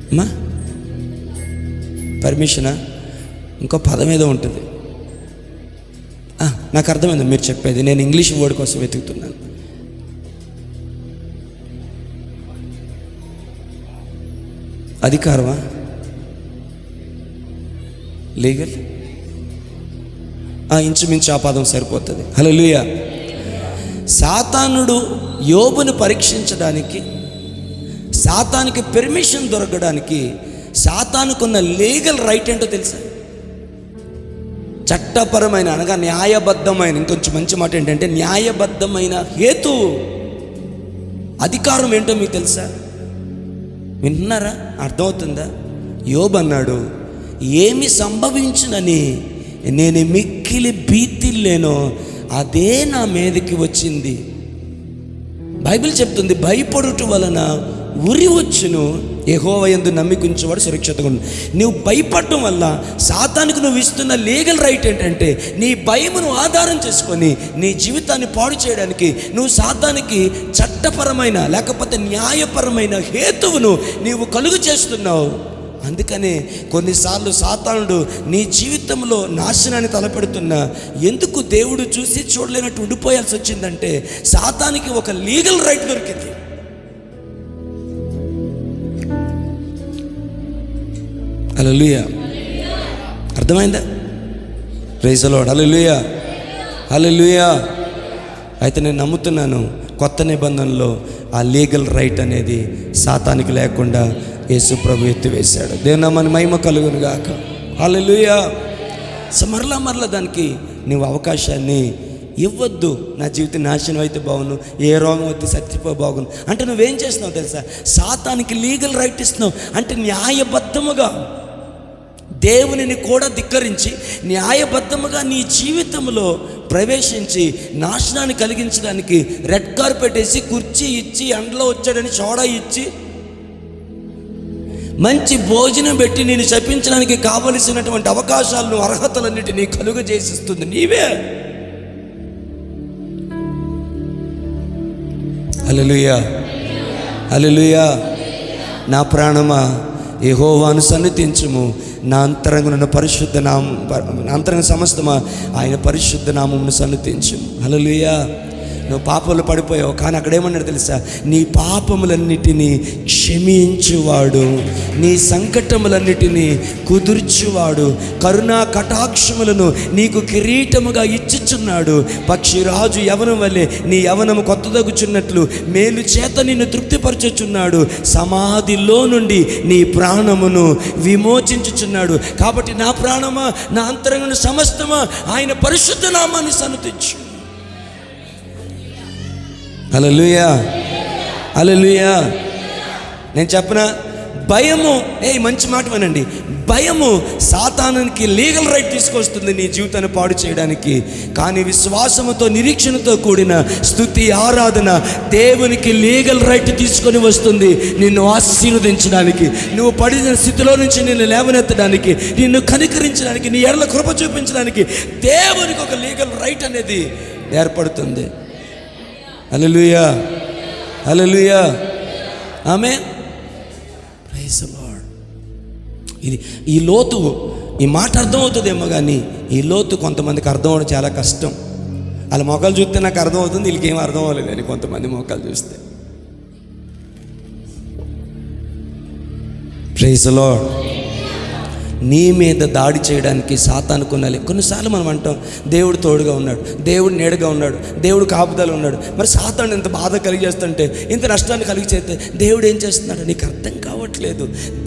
అమ్మా, పర్మిషనా, ఇంకో పదం ఏదో ఉంటుంది, నాకు అర్థమైంది మీరు చెప్పేది. నేను ఇంగ్లీష్ వర్డ్ కోసం వెతుకుతున్నాను. అధికారమా, లీగల్, ఇంచుమించు ఆ పదం సరిపోతుంది. హల్లెలూయా. సాతానుడు యోబును పరీక్షించడానికి, సాతానికి పెర్మిషన్ దొరకడానికి సాతానుకున్న లీగల్ రైట్ ఏంటో తెలుసా? చట్టపరమైన, అనగా న్యాయబద్ధమైన, ఇంకొంచెం మంచి మాట ఏంటంటే న్యాయబద్ధమైన హేతు, అధికారం ఏంటో మీకు తెలుసా? వింటున్నారా? అర్థమవుతుందా? యోబు అన్నాడు, ఏమి సంభవించునని నేను మిక్కిలి భీతిల్లేనో అదే నా మీదకి వచ్చింది. బైబిల్ చెప్తుంది, భయపడుట వలన ఉరి వచ్చును, యెహోవా యందు నమ్మికుంచేవాడు సురక్షితంగా ఉండు. నువ్వు భయపడటం వల్ల సాతానికి నువ్వు ఇస్తున్న లీగల్ రైట్ ఏంటంటే నీ భయమును ఆధారం చేసుకొని నీ జీవితాన్ని పాడు చేయడానికి నువ్వు సాతానికి చట్టపరమైన లేకపోతే న్యాయపరమైన హేతువును నీవు కలుగు చేస్తున్నావు. అందుకనే కొన్నిసార్లు సాతానుడు నీ జీవితంలో నాశనాన్ని తలపెడుతున్నా ఎందుకు దేవుడు చూసి చూడలేనట్టు ఉండిపోయాల్సి వచ్చిందంటే సాతానికి ఒక లీగల్ రైట్ దొరికింది. హల్లెలూయా, అర్థమైందా? Praise the Lord. Hallelujah, hallelujah. అయితే నేను నమ్ముతున్నాను కొత్త నిబంధనలో ఆ లీగల్ రైట్ అనేది సాతానికి లేకుండా యేసు ప్రభు ఎత్తివేశాడు. దేవుని నామానికి మహిమ కలుగును గాక. హల్లెలూయా. సో మరలా దానికి నువ్వు అవకాశాన్ని ఇవ్వద్దు. నా జీవితం నాశనం అయితే బాగును, ఏ రోగం అయితే చచ్చిపో బాగును అంటే నువ్వేం చేస్తున్నావు తెలుసా? సాతానికి లీగల్ రైట్ ఇస్తున్నావు. అంటే న్యాయబద్ధముగా దేవునిని కూడా ధిక్కరించి న్యాయబద్ధముగా నీ జీవితంలో ప్రవేశించి నాశనాన్ని కలిగించడానికి రెడ్ కార్పెట్ వేసి కుర్చీ ఇచ్చి ఎండలో వచ్చాడని సోడా ఇచ్చి మంచి భోజనం పెట్టి నేను శపించడానికి కావలసినటువంటి అవకాశాలను అర్హతలన్నిటినీ కలుగజేసిస్తుంది నీవే. హల్లెలూయా, హల్లెలూయా. నా ప్రాణమా యెహోవాను సన్నిధించుము, నా అంతరంగ పరిశుద్ధ నామం, అంతరంగ సమస్తమా ఆయన పరిశుద్ధ నామమును సన్నిధించుము. హల్లెలూయా. నువ్వు పాపంలో పడిపోయావు, కానీ అక్కడేమన్నాడు తెలుసా? నీ పాపములన్నిటినీ క్షమించువాడు, నీ సంకటములన్నిటినీ కుదుర్చువాడు, కరుణా కటాక్షములను నీకు కిరీటముగా ఇచ్చుచున్నాడు. పక్షిరాజు యవనం వల్లే నీ యవనము కొత్తదగుచున్నట్లు మేలు చేత నిన్ను తృప్తిపరచుచున్నాడు. సమాధిలో నుండి నీ ప్రాణమును విమోచించుచున్నాడు. కాబట్టి నా ప్రాణమా, నా అంతరంగ సమస్తమా ఆయన పరిశుద్ధ నామాన్ని సన్నిధించు. హల్లెలూయా, హల్లెలూయా. నేను చెప్పనా, భయము, మంచి మాట వినండి, భయము సాతానునికి లీగల్ రైట్ తీసుకొస్తుంది నీ జీవితాన్ని పాడు చేయడానికి. కానీ విశ్వాసముతో నిరీక్షణతో కూడిన స్తుతి ఆరాధన దేవునికి లీగల్ రైట్ తీసుకొని వస్తుంది నిన్ను ఆశీర్వదించడానికి, నువ్వు పడిన స్థితిలో నుంచి నిన్ను లేవనెత్తడానికి, నిన్ను కనికరించడానికి, నీ ఎడల కృప చూపించడానికి దేవునికి ఒక లీగల్ రైట్ అనేది ఏర్పడుతుంది. Hallelujah, hallelujah, amen. Praise the Lord. ఇది ఈ లోతు, ఈ మాట అర్థమవుతుందేమో కానీ ఈ లోతు కొంతమందికి అర్థం అవడం చాలా కష్టం. వాళ్ళ మొక్కలు చూస్తే నాకు అర్థమవుతుంది, వీళ్ళకేం అర్థం అవ్వలేదు కానీ కొంతమంది మొక్కలు చూస్తే. Praise the Lord. నీ మీద దాడి చేయడానికి సాతాను కొన్నిసార్లు మనం అంటాం దేవుడు తోడుగా ఉన్నాడు, దేవుడు నీడగా ఉన్నాడు, దేవుడు కాపుదల ఉన్నాడు. మరి సాతాను ఎంత బాధ కలిగేస్తుంటే, ఇంత నష్టాన్ని కలిగిచేస్తే దేవుడు ఏం చేస్తున్నాడు నీకు అర్థం కావట్లేదు.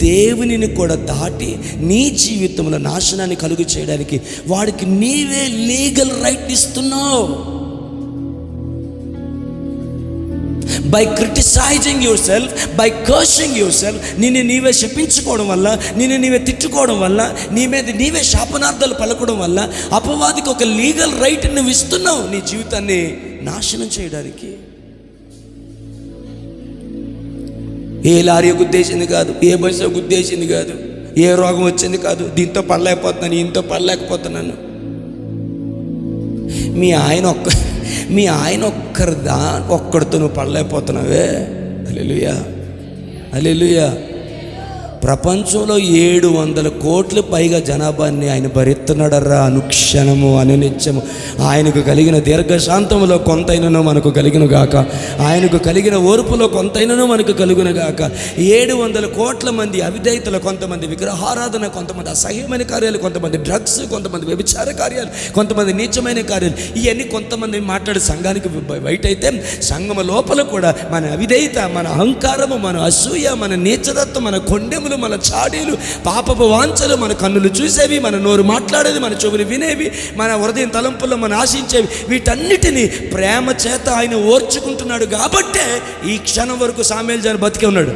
దేవునిని కూడా దాటి నీ జీవితంలో నాశనాన్ని కలుగు చేయడానికి వాడికి నీవే లీగల్ రైట్ ఇస్తున్నావు. By criticising yourself, by cursing yourself, నిన్ను నీవే శపించుకోవడం వల్ల, నిన్ను నీవే తిట్టుకోవడం వల్ల, నీ మీద నీవే శాపనార్థాలు పలకడం వల్ల అపవాదికి ఒక లీగల్ రైట్ నువ్వు ఇస్తున్నావు నీ జీవితాన్ని నాశనం చేయడానికి. ఏ లారీ గుద్దేసింది కాదు, ఏ బస్సు గుద్దేసింది కాదు, ఏ రోగం వచ్చింది కాదు, దీంతో పడలేకపోతున్నాను, ఇంతో పడలేకపోతున్నాను. మీ ఆయన ఒక్కడితో నువ్వు పడలేకపోతున్నావే. హల్లెలూయా, హల్లెలూయా. ప్రపంచంలో 700 కోట్ల పైగా జనాభాన్ని ఆయన భరిస్తున్నాడర్రా అనుక్షణము అనునిత్యము. ఆయనకు కలిగిన దీర్ఘశాంతములో కొంతైనను మనకు కలిగిన గాక, ఆయనకు కలిగిన ఓర్పులో కొంతైనను మనకు కలుగును గాక. 700 కోట్ల మంది అవిధేయతలు, కొంతమంది విగ్రహారాధన, కొంతమంది అసహ్యమైన కార్యాలు, కొంతమంది డ్రగ్స్, కొంతమంది వ్యభిచార కార్యాలు, కొంతమంది నీచమైన కార్యాలు, ఇవన్నీ కొంతమంది మాట్లాడే సంఘానికి బయట అయితే సంఘం లోపల కూడా మన అవిధేయత, మన అహంకారము, మన అసూయ, మన నీచదత్వం, మన కొండెములు, మన చాడీలు, పాపపు వాంఛలు, మన కన్నులు చూసేవి, మన నోరు మాట్లాడేది, మన చెవులు వినేవి, మన హృదయం తలంపుల్లో మన ఆశించేవి, వీటన్నిటినీ ప్రేమ చేత ఆయన ఓర్చుకుంటున్నాడు. కాబట్టే ఈ క్షణం వరకు సామేలు జాను బతికే ఉన్నాడు.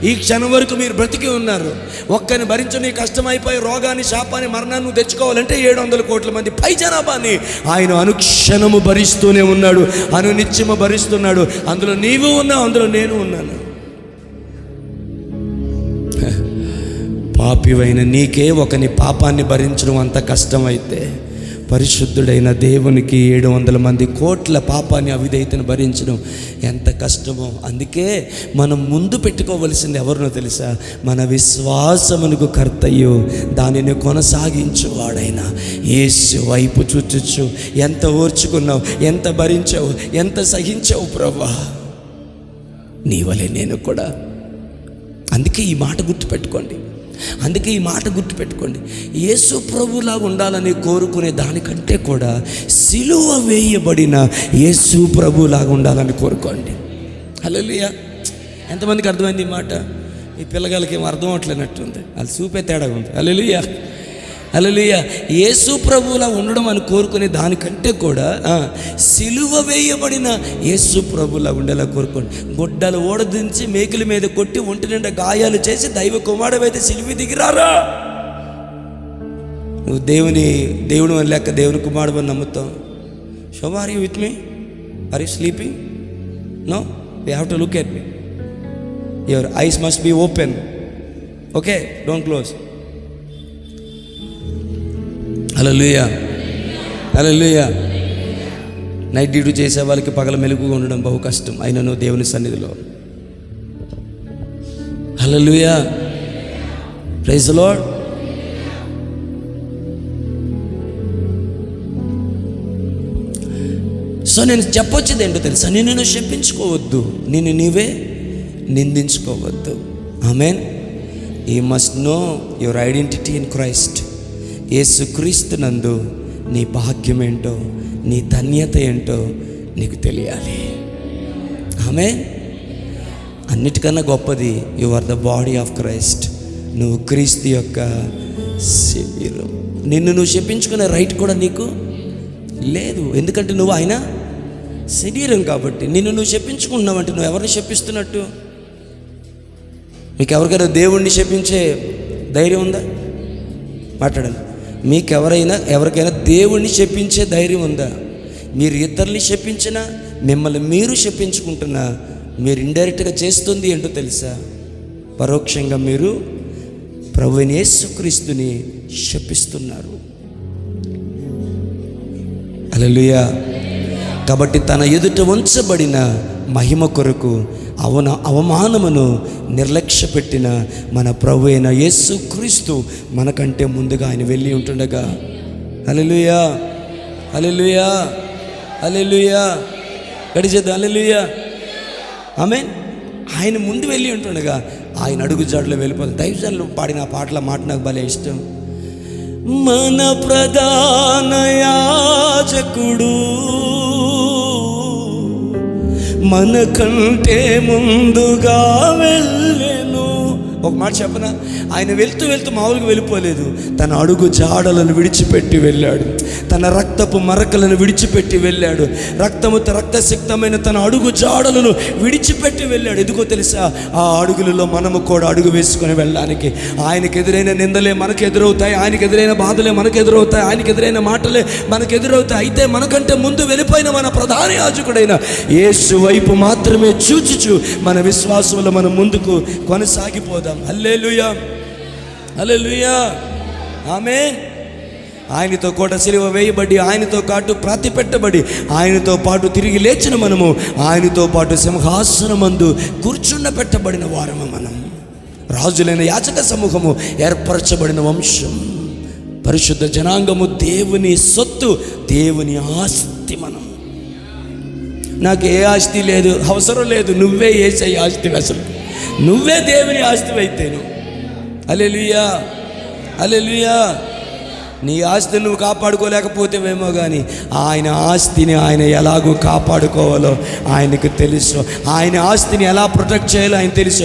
ఈ క్షణం వరకు మీరు బ్రతికి ఉన్నారు. ఒక్కరిని భరించని కష్టమైపోయి రోగాన్ని, శాపాన్ని, మరణాన్ని తెచ్చుకోవాలంటే 700 కోట్ల మంది పై జనాభాని ఆయన అనుక్షణము భరిస్తూనే ఉన్నాడు, అనునిత్యము భరిస్తున్నాడు. అందులో నీవు ఉన్నావు, అందులో నేను ఉన్నాను. పాపివైన నీకే ఒకని పాపాన్ని భరించడం అంత కష్టమైతే పరిశుద్ధుడైన దేవునికి 700 మంది కోట్ల పాపాన్ని అవిధేయతను భరించడం ఎంత కష్టమో. అందుకే మనం ముందు పెట్టుకోవలసింది ఎవరినో తెలుసా? మన విశ్వాసమునకు కర్తయ్యో దానిని కొనసాగించువాడైన యేసు వైపు చూచుచు ఎంత ఓర్చుకున్నావు, ఎంత భరించావు, ఎంత సహించావు ప్రభువా, నీ వలె నేను కూడా. అందుకే ఈ మాట గుర్తుపెట్టుకోండి. యేసు ప్రభులాగా ఉండాలని కోరుకునే దానికంటే కూడా సిలువ వేయబడిన యేసు ప్రభులాగా ఉండాలని కోరుకోండి. హల్లెలూయా. ఎంతమందికి అర్థమైంది ఈ మాట? ఈ పిల్లగాళ్ళకి ఏమో అర్థం అవట్లేనట్టుంది, వాళ్ళు చూపే తేడాగా ఉంది. హల్లెలూయా, హల్లెలూయా. యేసు ప్రభువులా ఉండడం అని కోరుకునే దానికంటే కూడా సిలువ వేయబడిన యేసు ప్రభువులా ఉండేలా కోరుకోండి. గుడ్డలు ఓడదించి మేకుల మీద కొట్టి ఒంటి నిండా గాయాలు చేసి దైవ కుమారుడైతే సిలువ దిగిరారా. నువ్వు దేవుడు అని లెక్క, దేవుని కుమారుడు అని నమ్ముతావు. So are you with me? Are you sleeping? No, you have to look at me. Your eyes must be open. Okay, don't close. Hallelujah, hallelujah. Night duty చేసే వాళ్ళకి పగల మెలుగుగా ఉండడం బహు కష్టం, అయినను దేవుని సన్నిధిలో. Hallelujah, praise the Lord. So నేను చెప్పొచ్చేది ఏంటో తెలుసా? నిన్ను శపించుకోవద్దు, నిన్ను నీవే నిందించుకోవద్దు. Amen. You must know your identity in Christ. యేసుక్రీస్తు నందు నీ భాగ్యం ఏంటో, నీ ధన్యత ఏంటో నీకు తెలియాలి. ఆమేన్. అన్నిటికన్నా గొప్పది, you are the body of Christ. నువ్వు క్రీస్తు యొక్క శరీరం. నిన్ను నువ్వు శపించుకునే రైట్ కూడా నీకు లేదు, ఎందుకంటే నువ్వు ఆయన శరీరం కాబట్టి. నిన్ను నువ్వు శపించుకుంటున్నావంటే నువ్వు ఎవరిని శపిస్తున్నట్టు? మీకు ఎవరికైనా దేవుణ్ణి శపించే ధైర్యం ఉందా? మాట్లాడండి. మీకు ఎవరికైనా దేవుణ్ణి శపించే ధైర్యం ఉందా? మీరు ఇతరుల్ని శపించినా, మిమ్మల్ని మీరు శపించుకుంటున్నా, మీరు ఇండైరెక్ట్గా చేస్తుంది ఏంటో తెలుసా? పరోక్షంగా మీరు ప్రభువైన యేసుక్రీస్తుని శపిస్తున్నారు. హల్లెలూయా. కాబట్టి తన ఎదుట ఉంచబడిన మహిమ కొరకు అవమానమును నిర్లక్ష్య పెట్టిన మన ప్రభు అయిన యేసుక్రీస్తు మనకంటే ముందుగా ఆయన వెళ్ళి ఉంటుండగా, హల్లెలూయా, హల్లెలూయా, హల్లెలూయా, గడిచేద్దాం. హల్లెలూయా, ఆమేన్. ఆయన ముందు వెళ్ళి ఉంటుండగా ఆయన అడుగు జాడలో వెళ్ళిపోతుంది. దైవజనులు పాడిన పాటల మాట నాకు భలే ఇష్టం. మన ప్రధాన యాజకుడు మనకంటే ముందుగా వెళ్ళెను. ఒక మాట చెప్పనా? ఆయన వెళ్తూ మామూలుగా వెళ్ళిపోలేదు, తన అడుగు జాడలను విడిచిపెట్టి వెళ్ళాడు, తన రక్తపు మరకలను విడిచిపెట్టి వెళ్ళాడు, రక్తసిక్తమైన తన అడుగు జాడలను విడిచిపెట్టి వెళ్ళాడు. ఎందుకో తెలుసా? ఆ అడుగులలో మనము కూడా అడుగు వేసుకొని వెళ్ళడానికి. ఆయనకు ఎదురైన నిందలే మనకు ఎదురవుతాయి, ఆయనకు ఎదురైన బాధలే మనకు ఎదురవుతాయి, ఆయనకు ఎదురైన మాటలే మనకు ఎదురవుతాయి. అయితే మనకంటే ముందు వెళ్ళిపోయిన మన ప్రధాన యాజకుడైన యేసు వైపు మాత్రమే చూచుచు మన విశ్వాసంలో మనం ముందుకు కొనసాగిపోదాం. హల్లెలూయా, హల్లెలూయా, ఆమేన్. ఆయనతో కూడా సిలువ వేయబడి, ఆయనతో పాటు ప్రతి పెట్టబడి, ఆయనతో పాటు తిరిగి లేచిన మనము, ఆయనతో పాటు సింహాసనమందు కూర్చుండ పెట్టబడిన వారము మనం. రాజులైన యాజక సమూహము, ఏర్పరచబడిన వంశం, పరిశుద్ధ జనాంగము, దేవుని సొత్తు, దేవుని ఆస్తి మనం. నాకు ఏ ఆస్తి లేదు, అవసరం లేదు, నువ్వే యేసయ్య ఆస్తి. అసలు నువ్వే దేవుని ఆస్తి అయితేను. హల్లెలూయా, హల్లెలూయా. నీ ఆస్తిని నువ్వు కాపాడుకోలేకపోతేవేమో కానీ ఆయన ఆస్తిని ఆయన ఎలాగో కాపాడుకోవాలో ఆయనకు తెలుసు. ఆయన ఆస్తిని ఎలా ప్రొటెక్ట్ చేయాలో ఆయన తెలుసు.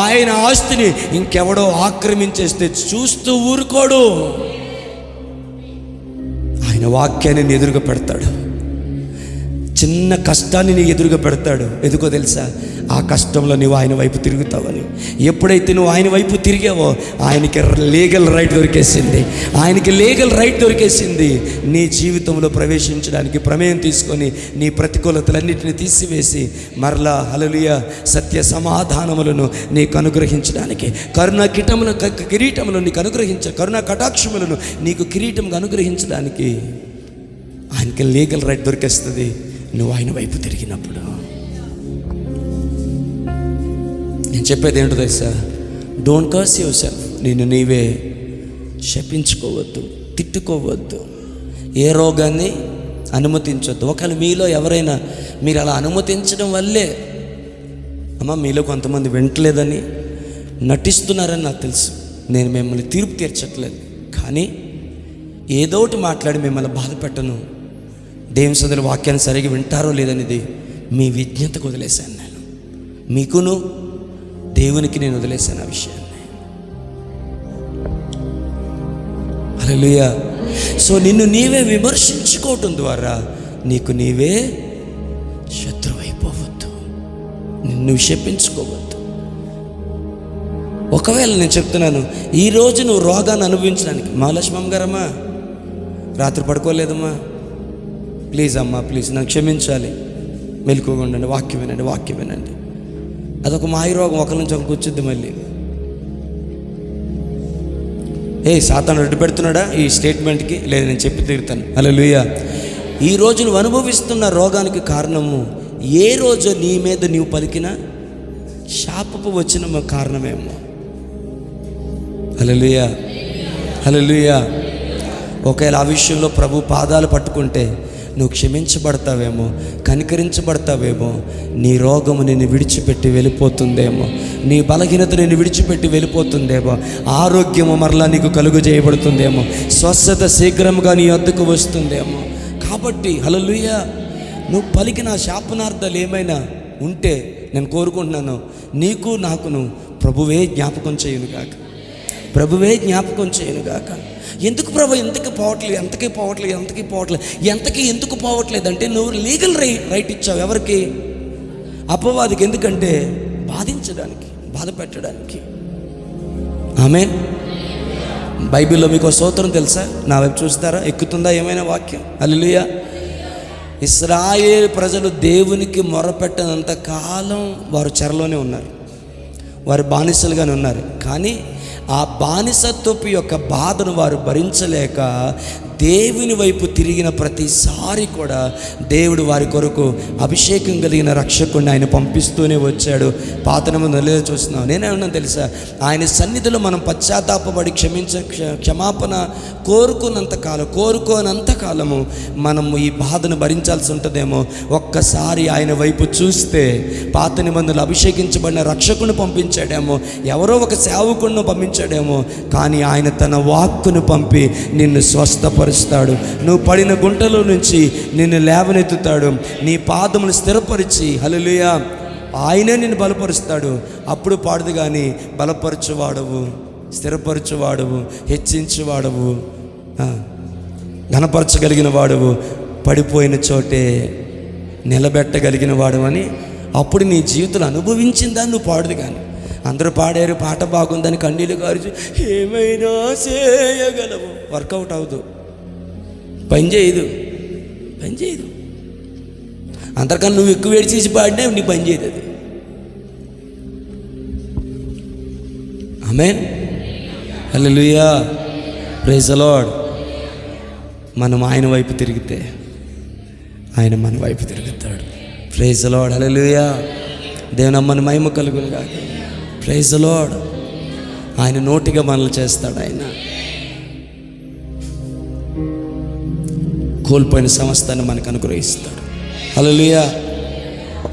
ఆయన ఆస్తిని ఇంకెవడో ఆక్రమించేస్తే చూస్తూ ఊరుకోడు. ఆయన వాక్యాన్ని ఎదురుగా పెడతాడు. చిన్న కష్టాన్ని నీ ఎదురుగా పెడతాడు. ఎందుకో తెలుసా? ఆ కష్టంలో నువ్వు ఆయన వైపు తిరుగుతావని. ఎప్పుడైతే నువ్వు ఆయన వైపు తిరిగావో ఆయనకి లీగల్ రైట్ దొరికేసింది. ఆయనకి లీగల్ రైట్ దొరికేసింది నీ జీవితంలో ప్రవేశించడానికి, ప్రమేయం తీసుకొని నీ ప్రతికూలతలన్నింటినీ తీసివేసి మరలా హల్లెలూయా సత్య సమాధానములను నీకు అనుగ్రహించడానికి, కిరీటములను నీకు కరుణా కటాక్షములను నీకు కిరీటముగా అనుగ్రహించడానికి ఆయనకి లీగల్ రైట్ దొరికేస్తుంది నువ్వు ఆయన వైపు తిరిగినప్పుడు. నేను చెప్పేది ఏంటో తెలుసా? Don't curse your self. నిన్ను నీవే శపించుకోవద్దు, తిట్టుకోవద్దు, ఏ రోగాన్ని అనుమతించొద్దు. ఒకవేళ మీలో ఎవరైనా మీరు అలా అనుమతించడం వల్లే, అమ్మ మీలో కొంతమంది వింటలేదని నటిస్తున్నారని నాకు తెలుసు, నేను మిమ్మల్ని తీర్పు తీర్చట్లేదు, కానీ ఏదో ఒకటి మాట్లాడి మిమ్మల్ని బాధ పెట్టను. దేవుని సొంత వాక్యాన్ని సరిగ్గా వింటారో లేదనేది మీ విజ్ఞతకు వదిలేశాను. నేను మీకును దేవునికి నేను వదిలేశాను ఆ విషయాన్ని. హల్లెలూయా. సో నిన్ను నీవే విమర్శించుకోవటం ద్వారా నీకు నీవే శత్రువు అయిపోవద్దు, నిన్ను శపించుకోవద్దు. ఒకవేళ నేను చెప్తున్నాను, ఈరోజు నువ్వు రోగాన్ని అనుభవించడానికి, మా లక్ష్మమ్మ గారమ్మా రాత్రి పడుకోలేదమ్మా, ప్లీజ్ అమ్మా ప్లీజ్ నన్ను క్షమించాలి, మెలకువగా ఉండండి, వాక్యం వినండి, వాక్యం వినండి. అదొక మాయ రోగం, ఒకరి నుంచి ఒకరికి వచ్చింది. మళ్ళీ సాతాను అడ్డు పెడుతున్నాడా ఈ స్టేట్మెంట్కి? లేదు, నేను చెప్పి తీరుతాను. హల్లెలూయా. ఈరోజు నువ్వు అనుభవిస్తున్న రోగానికి కారణము ఏ రోజు నీ మీద నీవు పలికిన శాపపు వచ్చిన కారణమేమో. హల్లెలూయా, హల్లెలూయా. ఒకవేళ ఆ విషయంలో ప్రభు పాదాలు పట్టుకుంటే నువ్వు క్షమించబడతావేమో, కనికరించబడతావేమో, నీ రోగము నిన్ను విడిచిపెట్టి వెళ్ళిపోతుందేమో, నీ బలహీనత నిన్ను విడిచిపెట్టి వెళ్ళిపోతుందేమో, ఆరోగ్యము మరలా నీకు కలుగు చేయబడుతుందేమో, స్వస్థత శీఘ్రంగా నీ వద్దకు వస్తుందేమో. కాబట్టి హల్లెలూయా, నువ్వు పలికిన శాపనార్థాలు ఏమైనా ఉంటే నేను కోరుకుంటున్నాను, నీకు నాకును ప్రభువే జ్ఞాపకం చేయను గాక, ప్రభువే జ్ఞాపకం చేయను గాక. ఎందుకు ప్రభు ఎంతకీ పోవట్లేదు, ఎందుకు పోవట్లేదు అంటే నువ్వు లీగల్ రైట్ ఇచ్చావు. ఎవరికి? అపవాదికి. ఎందుకంటే బాధించడానికి, బాధ పెట్టడానికి. ఆమేన్. బైబిల్లో మీకు స్తోత్రం తెలుసా? నా వైపు చూస్తారా? ఎక్కుతుందా ఏమైనా వాక్యం? హల్లెలూయా. ఇశ్రాయేలు ప్రజలు దేవునికి మొరపెట్టనంత కాలం వారు చెరలోనే ఉన్నారు, వారు బానిసలుగానే ఉన్నారు. కానీ ఆ బానిసత్వపు యొక్క బాధను వారు భరించలేక దేవుని వైపు తిరిగిన ప్రతిసారి కూడా దేవుడు వారి కొరకు అభిషేకం కలిగిన రక్షకుడిని ఆయన పంపిస్తూనే వచ్చాడు. పాత నిబంధనలో చూస్తున్నాం. నేనేమన్నా తెలుసా? ఆయన సన్నిధిలో మనం పశ్చాత్తాపపడి క్షమాపణ కోరుకోనంత కాలము మనము ఈ బాధను భరించాల్సి ఉంటుందేమో. ఒక్కసారి ఆయన వైపు చూస్తే పాత నిబంధనలు అభిషేకించబడిన రక్షకుని పంపించాడేమో, ఎవరో ఒక సేవకుడిని పంపించాడేమో, కానీ ఆయన తన వాక్కును పంపి నిన్ను స్వస్థపరుస్తాడు. నువ్వు పడిన గుంటలో నుంచి నిన్ను లేవనెత్తుతాడు, నీ పాదములు స్థిరపరిచి, హల్లెలూయా, ఆయనే నిన్ను బలపరుస్తాడు. అప్పుడు పాడదు కానీ బలపరచువాడవు, స్థిరపరచువాడవు, హెచ్చించువాడవు, ఘనపరచగలిగిన వాడవు, పడిపోయిన చోటే నిలబెట్టగలిగిన వాడు అని అప్పుడు నీ జీవితంలో అనుభవించిందని నువ్వు పాడదు. కానీ అందరూ పాడారు, పాట బాగుందని కన్నీళ్ళు గారిచి ఏమైనా చేయగలవు, వర్కౌట్ అవ్వదు, పని చేయదు. అందరికన్నా నువ్వు ఎక్కువ వేడి చేసి పాడినా నీ పని చేయదు అది. Amen. Hallelujah. Praise the Lord. మనం ఆయన వైపు తిరిగితే ఆయన మన వైపు తిరుగుతాడు. Praise the Lord. హల్లెలూయా. దేవుని అమ్మని మహిమ కలుగును గాక. Praise the Lord. ఆయన నోటిగా మనల్ని చేస్తాడు. ఆయన కోల్పోయిన సమస్తాన్ని మనకు అనుగ్రహిస్తాడు. హల్లెలూయా,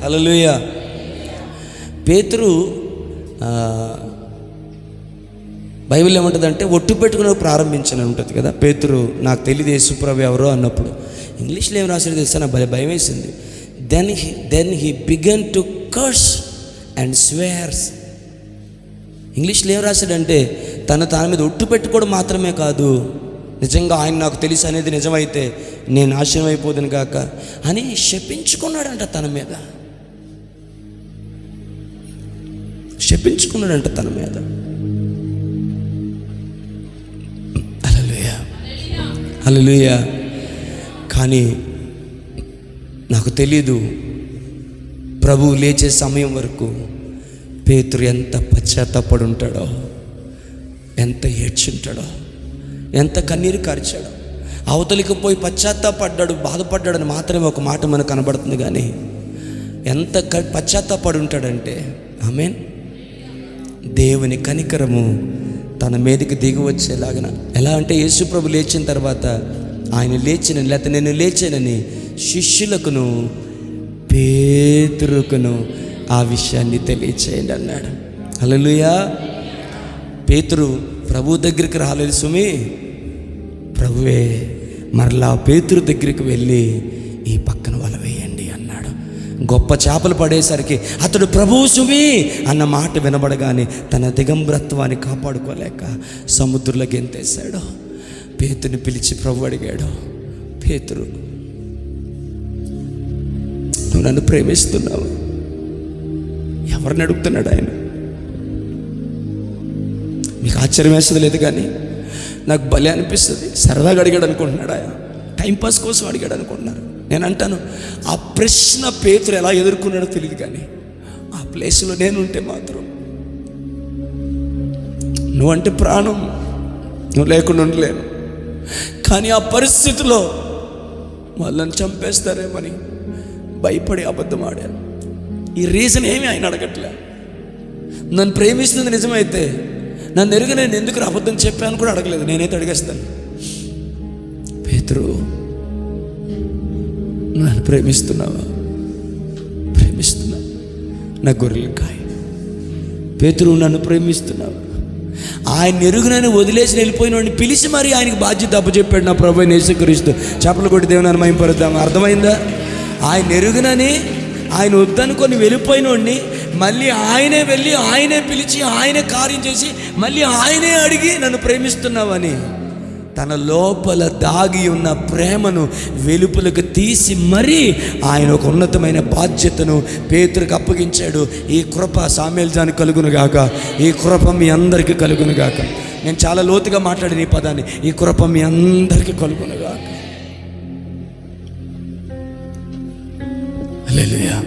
హల్లెలూయా. పేతురు బైబిల్ ఏమంటుందంటే ఒట్టు పెట్టుకుని ప్రారంభించని ఉంటుంది కదా. పేతురు నాకు తెలియదు యేసుప్రభు ఎవరో అన్నప్పుడు ఇంగ్లీష్లో ఏం రాసాడో తెలుసా? నాకు భయం వేసింది. Then he began to curse and swears. ఇంగ్లీష్లో ఏం రాశాడంటే తన మీద ఒట్టు పెట్టుకోవడం మాత్రమే కాదు, నిజంగా ఆయన నాకు తెలుసు అనేది నిజమైతే నేను నాశనం అయిపోదును గాక అని శపించుకున్నాడంట. తన మీద శపించుకున్నాడంట, తన మీద. హల్లెలూయా, హల్లెలూయా. కానీ నాకు తెలీదు ప్రభువు లేచే సమయం వరకు పేతురు ఎంత పశ్చాత్తాపడి ఉంటాడో, ఎంత ఏడ్చుంటాడో, ఎంత కన్నీరు కార్చాడో. అవతలికి పోయి పశ్చాత్తాపడ్డాడు, బాధపడ్డాడని మాత్రమే ఒక మాట మనకు కనబడుతుంది. కానీ ఎంత పశ్చాత్తాపడి ఉంటాడంటే, ఆమేన్, దేవుని కనికరము తన మీదకి దిగి వచ్చేలాగన. ఎలా అంటే యేసుప్రభు లేచిన తర్వాత ఆయన లేచినని, లేకపోతే నేను లేచానని శిష్యులకును పేతురుకును ఆ విషయాన్ని తెలియచేయండి అన్నాడు. హల్లెలూయా. పేతురు ప్రభు దగ్గరికి రాలేదు సుమి. ప్రభువే మరలా పేతురు దగ్గరికి వెళ్ళి ఈ పక్కన వల వేయండి అన్నాడు. గొప్ప చేపలు పడేసరికి అతడు ప్రభువు సుమి అన్న మాట వినబడగానే తన దిగంబరత్వాన్ని కాపాడుకోలేక సముద్రంలో గెంతేశాడు. పేతుని పిలిచి ప్రభు అడిగాడు, పేతురు, నువ్వు నన్ను ప్రేమిస్తున్నావు? ఎవరిని అడుగుతున్నాడు ఆయన? మీకు ఆశ్చర్యం వేస్తుంది లేదు, కానీ నాకు భలే అనిపిస్తుంది. సరదాగా అడిగాడు అనుకుంటున్నాడు ఆయన, టైంపాస్ కోసం అడిగాడు అనుకుంటున్నారు. నేను అంటాను, ఆ ప్రశ్న పేతురు ఎలా ఎదుర్కొన్నాడో తెలియదు, కానీ ఆ ప్లేస్లో నేనుంటే మాత్రం, నువ్వంటే ప్రాణం, నువ్వు లేకుండా ఉండలేను. కానీ ఆ పరిస్థితిలో వాళ్ళని చంపేస్తారేమని భయపడి అబద్ధం ఆడాను. ఈ రీజన్ ఏమి ఆయన అడగట్లే. నన్ను ప్రేమిస్తుంది నిజమైతే నన్ను ఎరుగు నేను ఎందుకు అబద్ధం చెప్పాను కూడా అడగలేదు. నేనైతే అడిగేస్తాను, పేతురు నన్ను ప్రేమిస్తున్నావా? ప్రేమిస్తున్నా, నా గొర్రెలు కాయ. పేతురు నన్ను ప్రేమిస్తున్నావా? ఆయన ఎరుగునని వదిలేసి వెళ్ళిపోయిన వాడిని పిలిచి మరి ఆయనకి బాధ్యత అప్పచెప్పాడు నా ప్రభువైన యేసుక్రీస్తు. చేపలు కొట్టి దేవుని మహిమపరుద్దాం. అర్థమైందా? ఆయన ఎరుగునని ఆయన వద్దనుకొని వెళ్ళిపోయిన వాడిని మళ్ళీ ఆయనే వెళ్ళి ఆయనే పిలిచి ఆయనే కార్యం చేసి మళ్ళీ ఆయనే అడిగి నన్ను ప్రేమిస్తున్నావని తన లోపల దాగి ఉన్న ప్రేమను వెలుపలకు తీసి మరీ ఆయన ఒక ఉన్నతమైన బాధ్యతను పేతురుకు అప్పగించాడు. ఈ కృప సామ్యుయేలు కలుగునుగాక, ఈ కృప మీ అందరికీ కలుగునుగాక. నేను చాలా లోతుగా మాట్లాడిన ఈ పదాన్ని, ఈ కృప మీ అందరికీ కలుగునుగాక. హల్లెలూయా,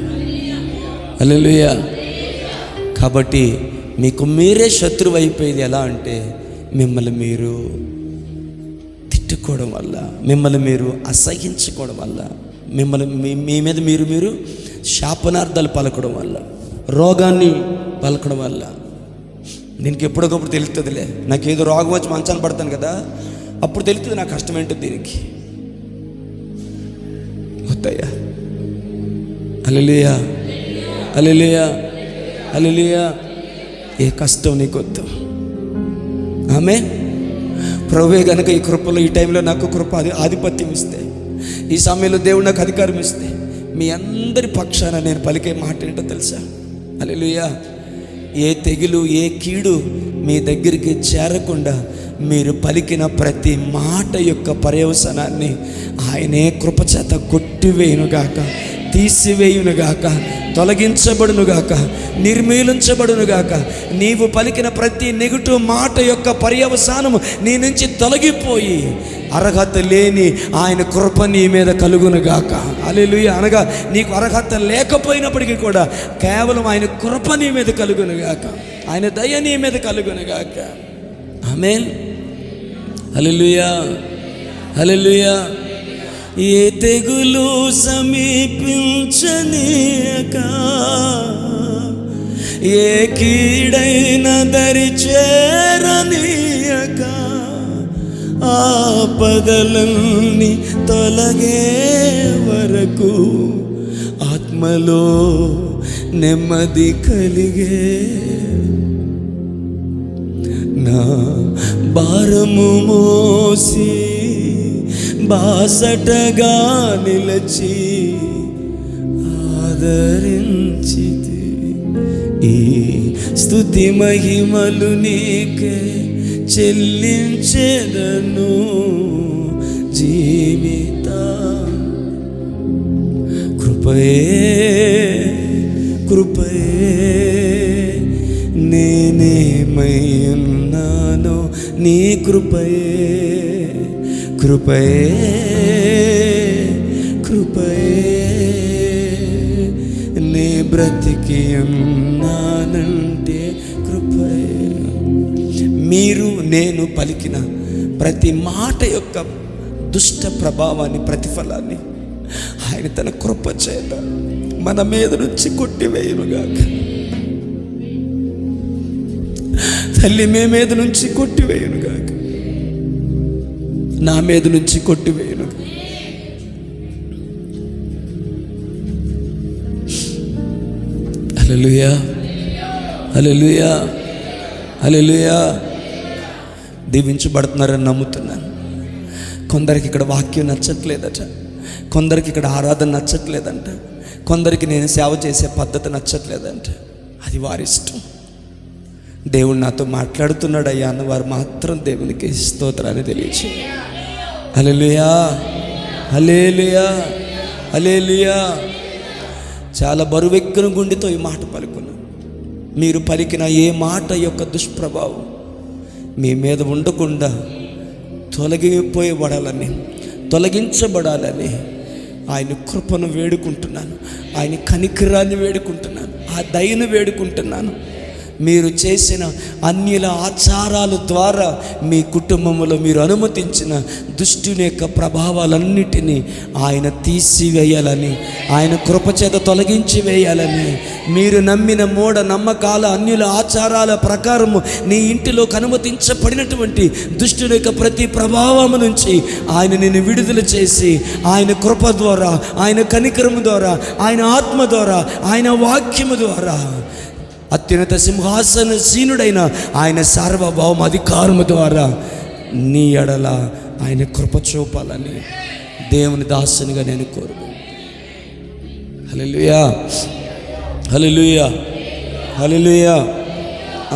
హల్లెలూయా. కాబట్టి మీకు మీరే శత్రువు అయిపోయేది ఎలా అంటే, మిమ్మల్ని మీరు తిట్టుకోవడం వల్ల, మిమ్మల్ని మీరు అసహించుకోవడం వల్ల, మిమ్మల్ని మీ మీద మీరు శాపనార్థాలు పలకడం వల్ల, రోగాన్ని పలకడం వల్ల. దీనికి ఎప్పటికప్పుడు తెలుస్తుందిలే. నాకు ఏదో రోగం వచ్చి మంచాన్ని పడతాను కదా, అప్పుడు తెలుస్తుంది నా కష్టం ఏంటో. దీనికి వద్దయ్యా. హల్లెలూయా, హల్లెలూయా, హల్లెలూయా. ఏ కష్టం నీకొద్దు. ఆమేన్. ప్రభువే గనుక ఈ కృపలో ఈ టైంలో నాకు కృప ఆధిపత్యం ఇస్తే, ఈ సమయంలో దేవుడు నాకు అధికారం ఇస్తే, మీ అందరి పక్షాన నేను పలికే మాట ఏంటో తెలుసా? హల్లెలూయా. ఏ తెగులు ఏ కీడు మీ దగ్గరికి చేరకుండా మీరు పలికిన ప్రతి మాట యొక్క పర్యవసానాన్ని ఆయనే కృపచేత కొట్టివేయునుగాక, తీసివేయునుగాక, తొలగించబడునుగాక, నిర్మూలించబడునుగాక. నీవు పలికిన ప్రతి నెగిటివ్ మాట యొక్క పర్యవసానము నీ నుంచి తొలగిపోయి అర్హత లేని ఆయన కృప నీ మీద కలుగునుగాక. హల్లెలూయా. అనగా నీకు అర్హత లేకపోయినప్పటికీ కూడా కేవలం ఆయన కృప నీ మీద కలుగునుగాక, ఆయన దయ నీ మీద కలుగునుగాక. ఆమేన్. హల్లెలూయా, హల్లెలూయా. ఏ తెగులు సమీపించనీయక, ఏ కీడైన దరి చేరనీయక, ఆపదలన్నీ తొలగే వరకు ఆత్మలో నెమ్మది కలిగే. నా భారము మోసి బాసటగా నిలచి ఆదరించితి, ఈ స్తుతి మహిమలు నీకే చెల్లించెదను జీవిత. కృపయే కృపయే నేనేమై ఉన్నానో నీ కృపయే, కృపయే కృపయే నే బ్రతికి ఉన్నానంటే కృపయే. మీరు నేను పలికిన ప్రతి మాట యొక్క దుష్ట ప్రభావాన్ని, ప్రతిఫలాన్ని ఆయన తన కృప చేత మన మీద నుంచి కొట్టివేయునుగాక. తల్లి మీ మీద నుంచి కొట్టివేయునుగాక, నా మీద నుంచి కొట్టివేయును. హల్లెలూయా, హల్లెలూయా, హల్లెలూయా. దీవించబడుతున్నారని నమ్ముతున్నాను. కొందరికి ఇక్కడ వాక్యం నచ్చట్లేదట, కొందరికి ఇక్కడ ఆరాధన నచ్చట్లేదంట, కొందరికి నేను సేవ చేసే పద్ధతి నచ్చట్లేదంట. అది వారి ఇష్టం. దేవుడు నాతో మాట్లాడుతున్నాడు అయ్యా అన్న వారు మాత్రం దేవునికి స్తోత్రాన్ని తెలియచే. హల్లెలూయా, హల్లెలూయా, హల్లెలూయా. చాలా బరువెక్కిన గుండెతో ఈ మాట పలుకున్నాను. మీరు పలికిన ఏ మాట యొక్క దుష్ప్రభావం మీ మీద ఉండకుండా తొలగించబడాలని ఆయన కృపను వేడుకుంటున్నాను, ఆయన కనికరాన్ని వేడుకుంటున్నాను, ఆ దయను వేడుకుంటున్నాను. మీరు చేసిన అన్యుల ఆచారాల ద్వారా మీ కుటుంబంలో మీరు అనుమతించిన దుష్టుని యొక్క ప్రభావాలన్నిటినీ ఆయన తీసివేయాలని, ఆయన కృపచేత తొలగించి వేయాలని, మీరు నమ్మిన మూఢ నమ్మకాల అన్యుల ఆచారాల ప్రకారము నీ ఇంటిలోకి అనుమతించబడినటువంటి దుష్టుని యొక్క ప్రతి ప్రభావము నుంచి ఆయన నిన్ను విడుదల చేసి ఆయన కృప ద్వారా, ఆయన కనికరము ద్వారా, ఆయన ఆత్మ ద్వారా, ఆయన వాక్యము ద్వారా అత్యున్నత సింహాసన సీనుడైన ఆయన సార్వభౌమ అధికారము ద్వారా నీ ఎడల ఆయన కృప చూపాలని దేవుని దాసునిగా నేను కోరుకుంటున్నాను. హల్లెలూయా, హల్లెలూయా, హల్లెలూయా.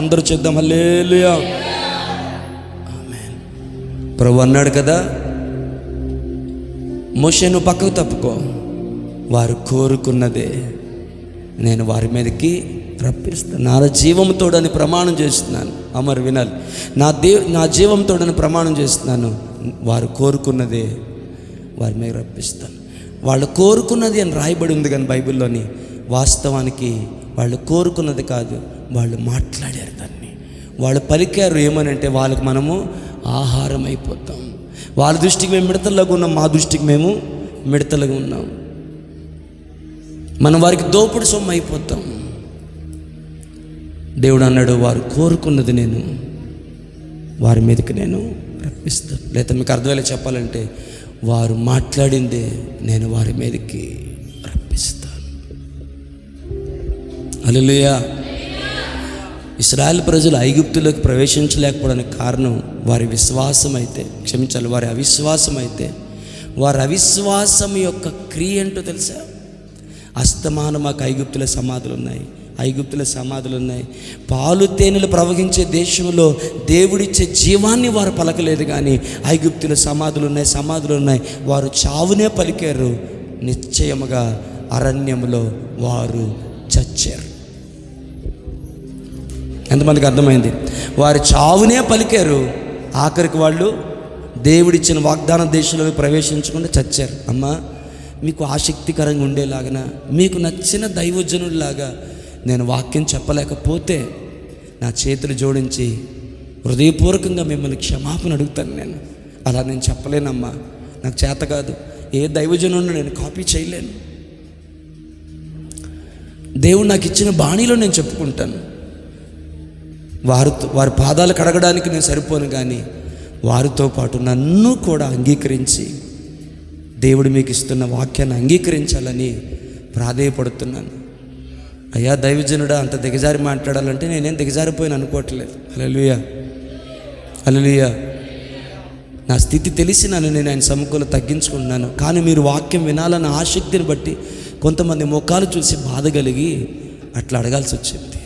అందరూ చేద్దాం హల్లెలూయా. ఆమేన్. ప్రభు అన్నాడు కదా, మోషే నువ్వు పక్కకు తప్పుకో, వారు కోరుకున్నదే నేను వారి మీదకి రప్పిస్తాను. నా జీవంతోడని ప్రమాణం చేస్తున్నాను. అమర్ వినాలి. నా జీవంతోడని ప్రమాణం చేస్తున్నాను. వారు కోరుకున్నదే వారి మీద రప్పిస్తాను. వాళ్ళు కోరుకున్నది అని రాయబడి ఉంది కానీ బైబిల్లోని, వాస్తవానికి వాళ్ళు కోరుకున్నది కాదు, వాళ్ళు మాట్లాడారు దాన్ని, వాళ్ళు పలికారు. ఏమనంటే వాళ్ళకి మనము ఆహారం అయిపోతాం. వాళ్ళ దృష్టికి మేము మిడతలాగా ఉన్నాం, మా దృష్టికి మేము మిడతలుగా ఉన్నాం. మనం వారికి దోపుడు సొమ్ము అయిపోతాం. దేవుడు అన్నాడు, వారు కోరుకున్నది నేను వారి మీదకి నేను రప్పిస్తాను. లేదా మీకు అర్థమయ్యేలా చెప్పాలంటే, వారు మాట్లాడిందే నేను వారి మీదకి రప్పిస్తాను. హల్లెలూయా. ఇశ్రాయేల్ ప్రజలు ఐగుప్తులోకి ప్రవేశించలేకపోవడానికి కారణం వారి విశ్వాసం అయితే, క్షమించాలి, వారి అవిశ్వాసం అయితే, వారి అవిశ్వాసం యొక్క క్రియ ఏంటో తెలుసా? అస్తమానం మాకు ఐగుప్తుల సమాధులు ఉన్నాయి, ఐగుప్తుల సమాధులు ఉన్నాయి. పాలు తేనెలు ప్రవహించే దేశంలో దేవుడిచ్చే జీవాన్ని వారు పలకలేదు, కానీ ఐగుప్తుల సమాధులు ఉన్నాయి. వారు చావునే పలికారు, నిశ్చయముగా అరణ్యములో వారు చచ్చారు. ఎంతమందికి అర్థమైంది? వారు చావునే పలికారు, ఆఖరికి వాళ్ళు దేవుడిచ్చిన వాగ్దాన దేశంలోకి ప్రవేశించకుండా చచ్చారు. అమ్మా, మీకు ఆసక్తికరంగా ఉండేలాగా, మీకు నచ్చిన దైవజనుడిలాగా నేను వాక్యం చెప్పలేకపోతే నా చేతులు జోడించి హృదయపూర్వకంగా మిమ్మల్ని క్షమాపణ అడుగుతాను. నేను చెప్పలేనమ్మా, నాకు చేత కాదు. ఏ దైవజనుడిని నేను కాపీ చేయలేను. దేవుడు నాకు ఇచ్చిన బాణీలో నేను చెప్పుకుంటాను. వారి పాదాలు కడగడానికి నేను సరిపోను, కానీ వారితో పాటు నన్ను కూడా అంగీకరించి దేవుడు మీకు ఇస్తున్న వాక్యాన్ని అంగీకరించాలని ప్రాధేయపడుతున్నాను. అయ్యా దైవజనుడా, అంత దిగజారి మాట్లాడాలంటే నేనేం దిగజారిపోయిన అనుకోవట్లేదు. హల్లెలూయా, హల్లెలూయా. నా స్థితి తెలిసి నేను ఆయన సముఖంలో తగ్గించుకుంటున్నాను. కానీ మీరు వాక్యం వినాలన్న ఆసక్తిని బట్టి కొంతమంది ముఖాలు చూసి బాధ కలిగి అట్లా అడగాల్సి వచ్చింది.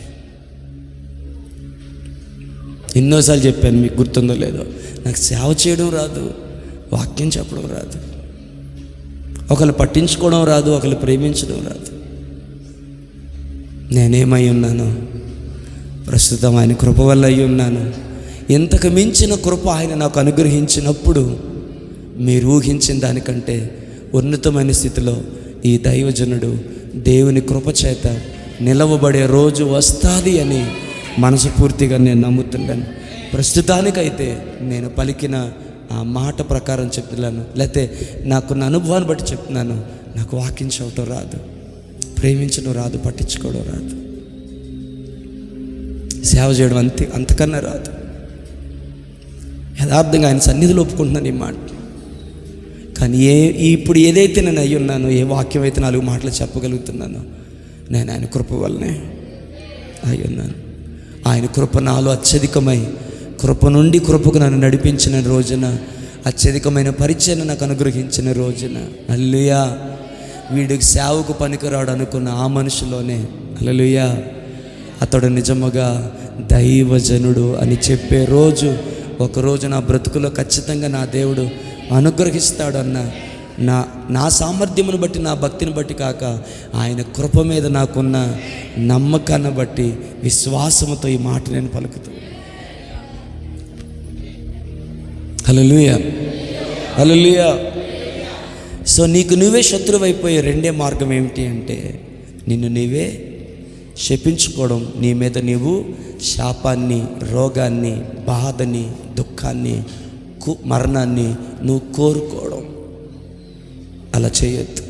ఎన్నోసార్లు చెప్పాను, మీకు గుర్తుందో లేదో, నాకు సేవ చేయడం రాదు, వాక్యం చెప్పడం రాదు, ఒకళ్ళు పట్టించుకోవడం రాదు, ఒకళ్ళు ప్రేమించడం రాదు. నేనేమై ఉన్నాను? ప్రస్తుతం ఆయన కృప వల్ల అయి ఉన్నాను. ఇంతకు మించిన కృప ఆయన నాకు అనుగ్రహించినప్పుడు మీరు ఊహించిన దానికంటే ఉన్నతమైన స్థితిలో ఈ దైవజనుడు దేవుని కృప చేత నిలవబడే రోజు వస్తుంది అని మనస్ఫూర్తిగా నేను నమ్ముతున్నాను. ప్రస్తుతానికైతే నేను పలికిన ఆ మాట ప్రకారం చెప్తున్నాను, లేకపోతే నాకున్న అనుభవాన్ని బట్టి చెప్తున్నాను. నాకు వాక్యం చదవటం రాదు, ప్రేమించడం రాదు, పట్టించుకోవడం రాదు, సేవ చేయడం అంతకన్నా రాదు. యథార్థంగా ఆయన సన్నిధిలో ఒప్పుకుంటున్నాను ఈ మాట. కానీ ఇప్పుడు ఏదైతే నేను అయ్యి ఉన్నానో, ఏ వాక్యం అయితే 4 మాటలు చెప్పగలుగుతున్నానో, నేను ఆయన కృప వల్లనే అయి ఉన్నాను. ఆయన కృప నాలో అత్యధికమై, కృప నుండి కృపకు నన్ను నడిపించిన రోజున, అత్యధికమైన పరిచయం నాకు అనుగ్రహించిన రోజున, హల్లెలూయా, వీడికి సేవకు పనికిరాడు అనుకున్న ఆ మనిషిలోనే, హల్లెలూయా, అతడు నిజముగా దైవజనుడు అని చెప్పే రోజు ఒకరోజు నా బ్రతుకులో ఖచ్చితంగా నా దేవుడు అనుగ్రహిస్తాడన్న నా సామర్థ్యమును బట్టి, నా భక్తిని బట్టి కాక, ఆయన కృప మీద నాకున్న నమ్మకాన్ని బట్టి, విశ్వాసముతో ఈ మాట నేను పలుకుతాను. హల్లెలూయా, హల్లెలూయా. సో నీకు నువ్వే శత్రువు అయిపోయే రెండే మార్గం ఏమిటి అంటే, నిన్ను నీవే శపించుకోవడం, నీ మీద నీవు శాపాన్ని, రోగాన్ని, బాధని, దుఃఖాన్ని, మరణాన్ని నువ్వు కోరుకోవడం. అలా చేయొద్దు.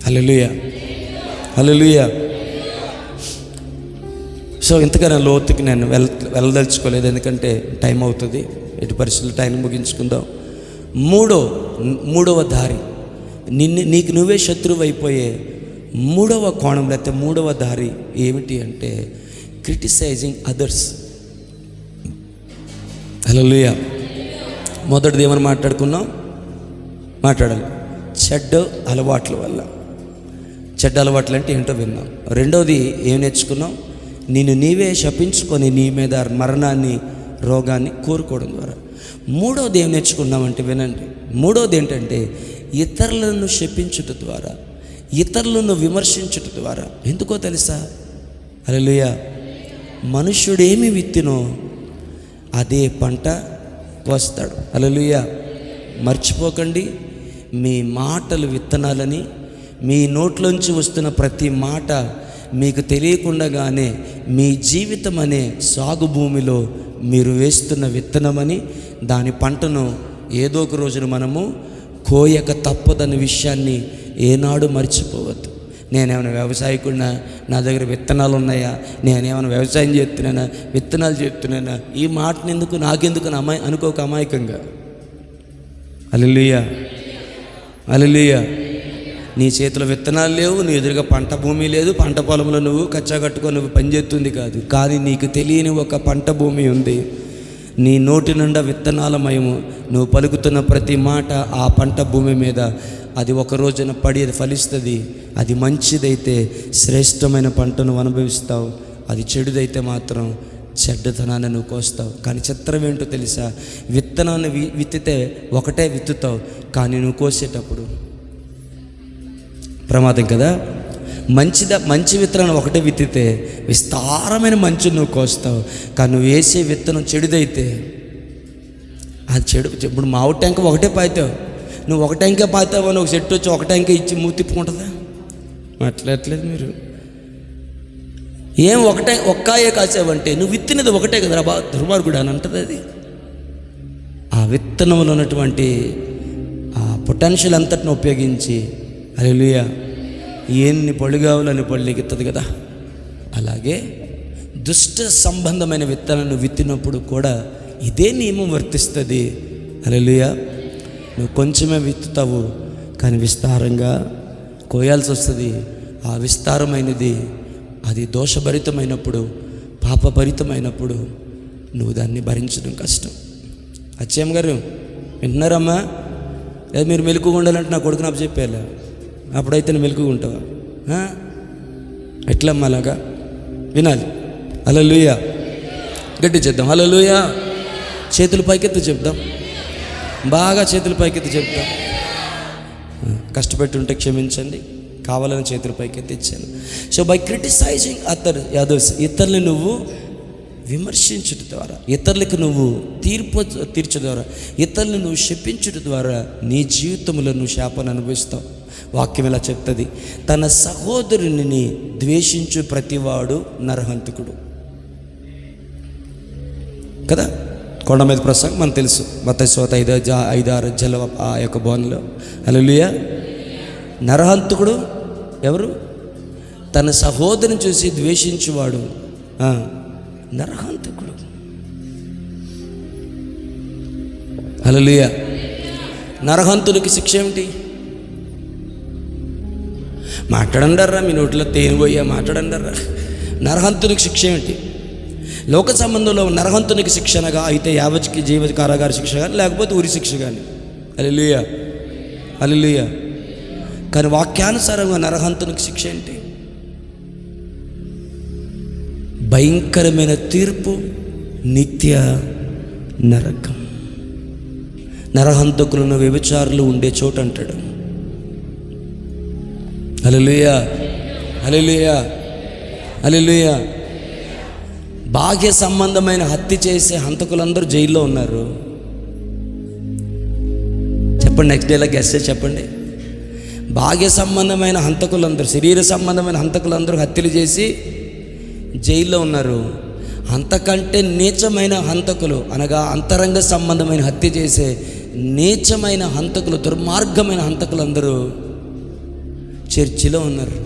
హల్లెలూయా, హల్లెలూయా. సో ఇంతకన్నా లోతుకి నేను వెళ్ళదలుచుకోలేదు, ఎందుకంటే టైం అవుతుంది. ఎటు పరిస్థితులు టైం ముగించుకుందాం. మూడవ దారి, నీకు నువ్వే శత్రువు అయిపోయే మూడవ కోణం, లేకపోతే మూడవ దారి ఏమిటి అంటే క్రిటిసైజింగ్ అదర్స్. హల్లెలూయా. మొదటిది ఏమని మాట్లాడాలి, చెడ్డ అలవాట్ల వల్ల. చెడ్డ అలవాట్లు అంటే ఏంటో విన్నాం. రెండవది ఏం నేర్చుకున్నాం, నిన్ను నీవే శపించుకొని నీ మీద మరణాన్ని, రోగాన్ని కోరుకోవడం ద్వారా. మూడవది ఏం నేర్చుకున్నామంటే వినండి, మూడవది ఏంటంటే ఇతరులను శపించుట ద్వారా, ఇతరులను విమర్శించుట ద్వారా. ఎందుకో తెలుసా? హల్లెలూయా. మనుష్యుడేమి విత్తినో అదే పంట కోస్తాడు. హల్లెలూయా. మర్చిపోకండి, మీ మాటలు విత్తనాలని, మీ నోట్లోంచి వస్తున్న ప్రతి మాట మీకు తెలియకుండానే మీ జీవితం అనే సాగు భూమిలో మీరు వేస్తున్న విత్తనమని, దాని పంటను ఏదో ఒక రోజున మనము కోయక తప్పదన్న విషయాన్ని ఏనాడు మర్చిపోవద్దు. నేనేమైనా వ్యవసాయకుడినా, నా దగ్గర విత్తనాలు ఉన్నాయా, నేనేమైనా వ్యవసాయం చేస్తున్నానా, విత్తనాలు చెప్తున్నానా, ఈ మాటను ఎందుకు నాకెందుకు అనుకోక అమాయకంగా. హల్లెలూయా, హల్లెలూయా. నీ చేతిలో విత్తనాలు లేవు, నీ ఎదురుగా పంట భూమి లేదు, పంట పొలంలో నువ్వు కచ్చా కట్టుకొని నువ్వు పనిచేస్తుంది కాదు. కానీ నీకు తెలియని ఒక పంట భూమి ఉంది. నీ నోటి నిండా విత్తనాలమయము. నువ్వు పలుకుతున్న ప్రతి మాట ఆ పంట భూమి మీద అది ఒక రోజున పడి అది ఫలిస్తుంది. అది మంచిదైతే శ్రేష్టమైన పంటను అనుభవిస్తావు, అది చెడుదైతే మాత్రం చెడ్డతనాన్ని నువ్వు కోస్తావు. కానీ చిత్రం ఏంటో తెలుసా? విత్తనాన్ని విత్తితే ఒకటే విత్తుతావు, కానీ నువ్వు కోసేటప్పుడు ప్రమాదం కదా. మంచి విత్తనం ఒకటే విత్తితే విస్తారమైన మంచి నువ్వు కోస్తావు. కానీ నువ్వు వేసే విత్తనం చెడుదైతే అది చెడు. ఇప్పుడు మామిడి టెంక ఒకటే పాతావు, నువ్వు ఒక టెంక పాతావు అని ఒక చెట్టు వచ్చి ఒక టెంక ఇచ్చి మూతి తిప్పుకుంటుందా? అట్లేదు. మీరు ఏం ఒక్కాయే కాసావంటే నువ్వు విత్తినది ఒకటే కదా దుర్మార్గుడు అని అంటది. అది ఆ విత్తనంలో ఉన్నటువంటి ఆ పొటెన్షియల్ అంతటిని ఉపయోగించి హల్లెలూయా ఎన్ని పళ్ళు కావాలని పళ్ళు ఎగుతుంది కదా. అలాగే దుష్ట సంబంధమైన విత్తనాన్ని విత్తినప్పుడు కూడా ఇదే నియమం వర్తిస్తుంది. హల్లెలూయా. నువ్వు కొంచెమే విత్తుతావు, కానీ విస్తారంగా కోయాల్సి వస్తుంది. ఆ విస్తారమైనది అది దోషభరితమైనప్పుడు, పాపభరితమైనప్పుడు నువ్వు దాన్ని భరించడం కష్టం. అచ్చయ్య గారు వింటున్నారమ్మా? లేదా మీరు మెలకుగా ఉండాలంటే నా కొడుకు నాకు చెప్పేలా, అప్పుడైతే నువ్వు మెలకుగా ఉంటావా? ఎట్లమ్మా అలాగా వినాలి. హల్లెలూయా. గట్టి చేద్దాం. హల్లెలూయా. చేతులు పైకెత్తి చెప్దాం, బాగా చేతులు పైకెత్తి చెప్దాం. కష్టపెట్టి ఉంటే క్షమించండి, కావాలని చేతులు పైకెత్తి ఇచ్చాను. సో బై క్రిటిసైజింగ్ అదర్స్, ఇతరులను నువ్వు విమర్శించుట ద్వారా, ఇతరులకు నువ్వు తీర్చు ద్వారా, ఇతరులను నువ్వు శపించుట ద్వారా నీ జీవితంలో నువ్వు శాపాన్ని అనుభవిస్తావు. వాక్యం ఇలా చెప్తుంది, తన సహోదరుని ద్వేషించు ప్రతివాడు నరహంతకుడు కదా. కొండ మీద ప్రసంగం మనకు తెలుసు. మత్తయి సువార్త 5-6 అధ్యాయాల ఆ యొక్క బోధనలో. హల్లెలూయా. నరహంతకుడు ఎవరు? తన సహోదరుని చూసి ద్వేషించువాడు నరహంతకుడు. హల్లెలూయా. నరహంతునికి శిక్ష ఏమిటి? మాట్లాడండర్రా, మీ నోట్లో తేనె పోయా మాట్లాడండర్రా. నరహంతునికి శిక్ష ఏమిటి? లోక సంబంధంలో నరహంతునికి శిక్ష అనగా అయితే యావజ్కి జీవ కారాగార శిక్ష కానీ, లేకపోతే ఉరి శిక్ష కానీ. హల్లెలూయా, హల్లెలూయా. కానీ వాక్యానుసారంగా నరహంతునికి శిక్ష ఏంటి? భయంకరమైన తీర్పు, నిత్య నరకం. నరహంతకులను వ్యభిచారులు ఉండే చోటు అంటాడు. హల్లెలూయా, హల్లెలూయా, హల్లెలూయా. బాహ్య సంబంధమైన హత్య చేసే హంతకులందరూ జైల్లో ఉన్నారు. చెప్పండి, నెక్స్ట్ డేలా గెస్ చెప్పండి. బాహ్య సంబంధమైన హంతకులందరూ, శరీర సంబంధమైన హంతకులందరూ హత్యలు చేసి జైల్లో ఉన్నారు. అంతకంటే నీచమైన హంతకులు అనగా అంతరంగ సంబంధమైన హత్య చేసే నీచమైన హంతకులు, దుర్మార్గమైన హంతకులందరూ చర్చిలో ఉన్నారు.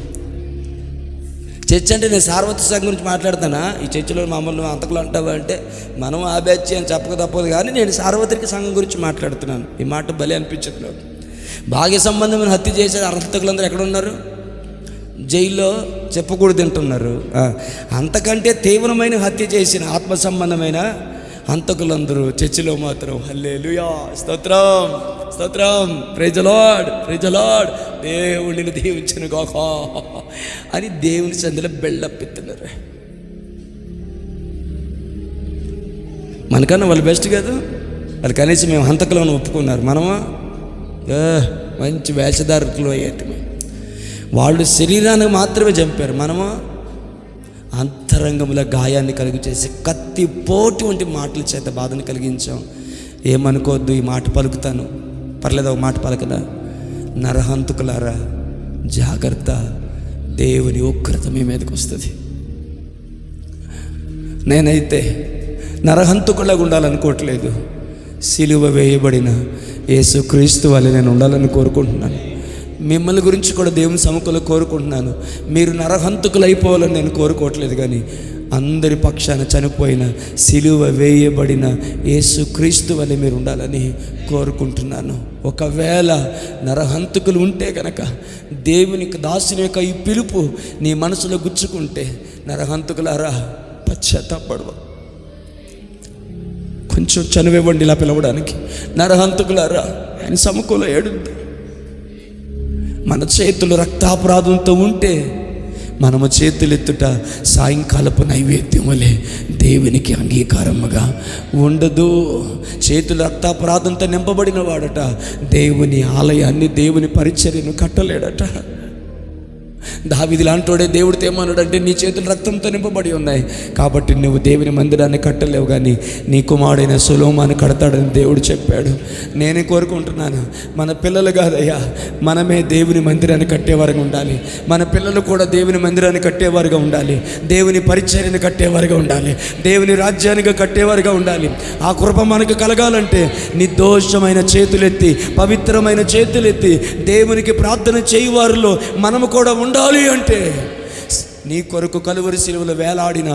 చర్చ్ అంటే నేను సార్వత్రిక సంఘం గురించి మాట్లాడుతానా? ఈ చర్చిలో మామూలు హంతకులు అంటావా అంటే మనం ఆ బ్యాచ్ అని చెప్పక తప్పదు. కానీ నేను సార్వత్రిక సంఘం గురించి మాట్లాడుతున్నాను. ఈ మాట భలే అనిపించదు నాకు. భాగ్య సంబంధమైన హత్య చేసే హంతకులందరూ ఎక్కడ ఉన్నారు? జైల్లో చెప్పకూడదు తింటున్నారు. అంతకంటే తీవ్రమైన హత్య చేసిన ఆత్మ సంబంధమైన హంతకులందరూ చర్చిలో మాత్రం హల్లెలూయా, స్తోత్రం, స్తోత్రం, praise the Lord, praise the Lord, దేవుడిని దీవించును గాక అని దేవుని సంధిలో బెళ్ళప్పిస్తున్నారు. మనకన్నా వాళ్ళు బెస్ట్ కాదు. వాళ్ళు కనీసం మేము హంతకులను ఒప్పుకున్నారు. మనమా మంచి వేషధారకులు అయ్యేది. వాళ్ళు శరీరానికి మాత్రమే చంపారు. మనమా అంతరంగంలో గాయాన్ని కలుగు చేసి కత్తి పోటు వంటి మాటల చేత బాధను కలిగించాం. ఏమనుకోవద్దు, ఈ మాట పలుకుతాను, పర్లేదు, ఒక మాట పలకదా. నరహంతకులారా జాగ్రత్త, దేవుని ఉగ్రత మీ మీదకి వస్తుంది. నేనైతే నరహంతకులాగా ఉండాలనుకోవట్లేదు. సిలువ వేయబడిన యేసుక్రీస్తు వలె నేను ఉండాలని కోరుకుంటున్నాను. మిమ్మల్ని గురించి కూడా దేవుని సముఖంలో కోరుకుంటున్నాను. మీరు నరహంతకులు అయిపోవాలని నేను కోరుకోవట్లేదు. కానీ అందరి పక్షాన చనిపోయిన, సిలువ వేయబడిన యేసుక్రీస్తు వలె మీరు ఉండాలని కోరుకుంటున్నాను. ఒకవేళ నరహంతకులు ఉంటే కనుక దేవునికి దాసుని యొక్క ఈ పిలుపు నీ మనసులో గుచ్చుకుంటే, నరహంతకులారా పశ్చాత్తాపడవ, కొంచెం చనువివ్వండి ఇలా పిలవడానికి. నరహంతకులారా ఆయన సముఖంలో ఏడుద్దాం. మన చేతులు రక్తాపరాధంతో ఉంటే మనము చేతులెత్తుట సాయంకాలపు నైవేద్యం వలె దేవునికి అంగీకారముగా ఉండదు. చేతులు రక్తాపరాధంతో నింపబడిన వాడట దేవుని ఆలయాన్ని, దేవుని పరిచర్యను కట్టలేడట. దావీదు లాంటోడే దేవుడితో ఏమన్నాడంటే, నీ చేతులు రక్తంతో నింపబడి ఉన్నాయి కాబట్టి నువ్వు దేవుని మందిరాన్ని కట్టలేవు, కానీ నీ కుమారుడైన సొలొమోను కడతాడని దేవుడు చెప్పాడు. నేనే కోరుకుంటున్నాను, మన పిల్లలు కాదయ్యా, మనమే దేవుని మందిరాన్ని కట్టేవారుగా ఉండాలి. మన పిల్లలు కూడా దేవుని మందిరాన్ని కట్టేవారుగా ఉండాలి. దేవుని పరిచర్యను కట్టేవారుగా ఉండాలి. దేవుని రాజ్యానికి కట్టేవారుగా ఉండాలి. ఆ కృప మనకు కలగాలంటే నిర్దోషమైన చేతులెత్తి, పవిత్రమైన చేతులెత్తి దేవునికి ప్రార్థన చేయవారిలో మనము కూడా ఉండాలి. అంటే నీ కొరకు కలువరి శిలువలో వేలాడిన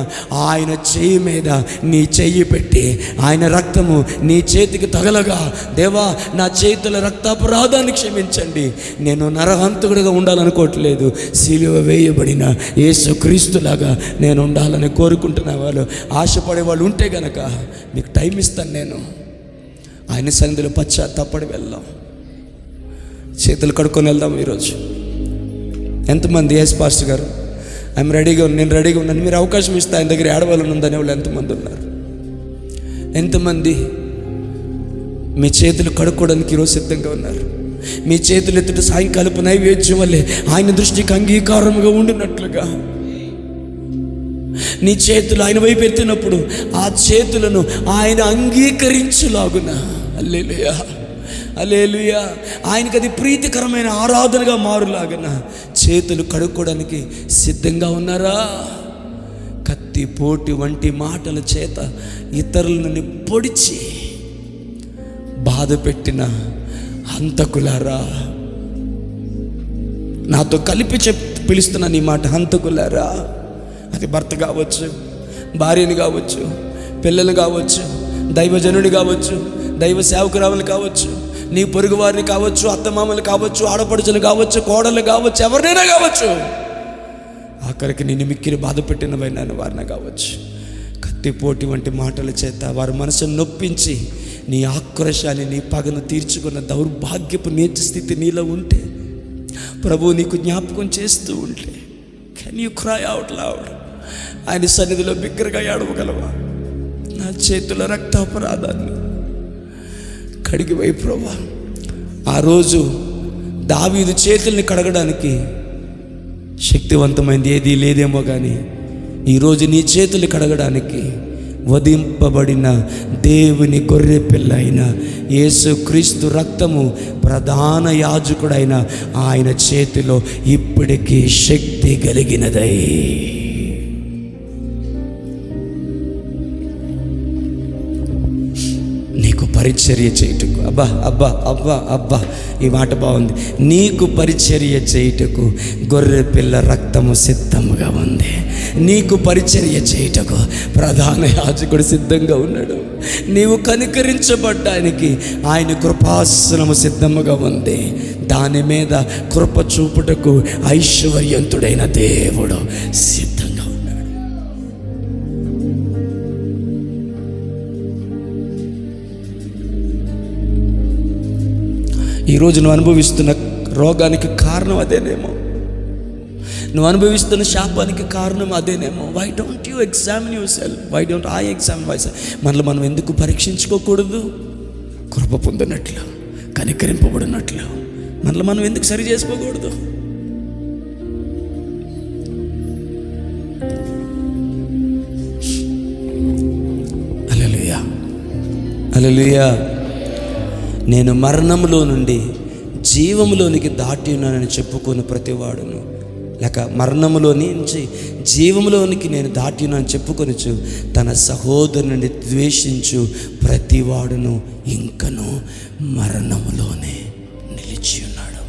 ఆయన చెయ్యి మీద నీ చెయ్యి పెట్టి, ఆయన రక్తము నీ చేతికి తగలగా, దేవా నా చేతుల రక్తాపరాధాన్ని క్షమించండి, నేను నరహంతకుడిగా ఉండాలనుకోవట్లేదు, శిలువ వేయబడిన యేసుక్రీస్తులాగా నేను ఉండాలని కోరుకుంటున్న వాళ్ళు, ఆశపడే వాళ్ళు ఉంటే గనక మీకు టైం ఇస్తాను. నేను ఆయన సన్నిధిలో పశ్చాత్తాపడి వెళ్దాం, చేతులు కడుక్కొని వెళ్దాం. ఈరోజు ఎంతమంది ఎస్ పాస్టర్ గారు ఐఎమ్ రెడీగా, నేను రెడీగా ఉన్నాను, మీరు అవకాశం ఇస్తే ఆయన దగ్గర ఏడవాలని ఉందని వాళ్ళు ఎంతమంది ఉన్నారు? ఎంతమంది మీ చేతులు కడుక్కోవడానికి ఈరోజు సిద్ధంగా ఉన్నారు? మీ చేతులు ఎత్తుట సాయంకాలపు నైవేద్యం వల్లే ఆయన దృష్టికి అంగీకారంగా ఉండినట్లుగా నీ చేతులు ఆయన వైపు ఎత్తినప్పుడు ఆ చేతులను ఆయన అంగీకరించులాగున. హల్లెలూయా, హల్లెలూయా. ఆయనకి అది ప్రీతికరమైన ఆరాధనగా మారులాగన చేతులు కడుక్కోవడానికి సిద్ధంగా ఉన్నారా? కత్తి పోటి వంటి మాటల చేత ఇతరులను పొడిచి బాధ పెట్టిన హంతకులారా, నాతో కలిపి పిలుస్తున్న నీ మాట, హంతకులారా. అది భర్త కావచ్చు, భార్యని కావచ్చు, పిల్లలు కావచ్చు, దైవజనుడు కావచ్చు, దైవ సేవకురావులు కావచ్చు, నీ పొరుగు వారిని కావచ్చు, అత్తమామలు కావచ్చు, ఆడపడుచులు కావచ్చు, కోడలు కావచ్చు, ఎవరినైనా కావచ్చు, ఆఖరికి నిన్ను మిక్కిరి బాధ పెట్టిన వారిని కావచ్చు, కత్తిపోటి వంటి మాటల చేత వారి మనసును నొప్పించి నీ ఆక్రోశాన్ని, నీ పగను తీర్చుకున్న దౌర్భాగ్యపు నీచ స్థితి నీలో ఉంటే, ప్రభువు నీకు జ్ఞాపకం చేస్తూ ఉంటే, can you cry out loud? ఆయన సన్నిధిలో బిగ్గరగా ఏడవగలవా? నా చేతుల రక్తాపరాధాన్ని కడిగివై ప్రభువా. ఆ రోజు దావీదు చేతుల్ని కడగడానికి శక్తివంతమైనది ఏదీ లేదేమో కానీ, ఈరోజు నీ చేతులు కడగడానికి వధింపబడిన దేవుని గొర్రె పిల్ల అయిన యేసుక్రీస్తు రక్తము ప్రధాన యాజకుడైన ఆయన చేతిలో ఇప్పటికీ శక్తి కలిగినదై నీకు పరిచర్య చేయుటకు, అబ్బా అబ్బా అబ్బా అబ్బా, ఈ మాట బాగుంది. నీకు పరిచర్య చేయుటకు గొర్రె పిల్ల రక్తము సిద్ధముగా ఉంది. నీకు పరిచర్య చేయుటకు ప్రధాన యాజకుడు సిద్ధంగా ఉన్నాడు. నీవు కనికరించబడ్డానికి ఆయన కృపాసనము సిద్ధముగా ఉంది. దాని మీద కృప చూపుటకు ఐశ్వర్యంతుడైన దేవుడు సిద్ధంగా ఉన్నాడు. ఈరోజు నువ్వు అనుభవిస్తున్న రోగానికి కారణం అదేనేమో, నువ్వు అనుభవిస్తున్న శాపానికి కారణం అదేనేమో. Why don't you examine yourself? Why don't I examine myself? మనల్ని మనం ఎందుకు పరీక్షించుకోకూడదు? కృప పొందినట్లు, కనికరింపబడినట్లు మనల్ని మనం ఎందుకు సరి చేసుకోకూడదు? హల్లెలూయా, హల్లెలూయా. నేను మరణములో నుండి జీవములోనికి దాటి ఉన్నానని చెప్పుకుని ప్రతివాడును, లేక మరణములోని నుంచి జీవములోనికి నేను దాటి ఉన్నానని చెప్పుకొనిచు తన సహోదరుని ద్వేషించు ప్రతివాడును ఇంకను మరణములోనే నిలిచి ఉన్నాడు.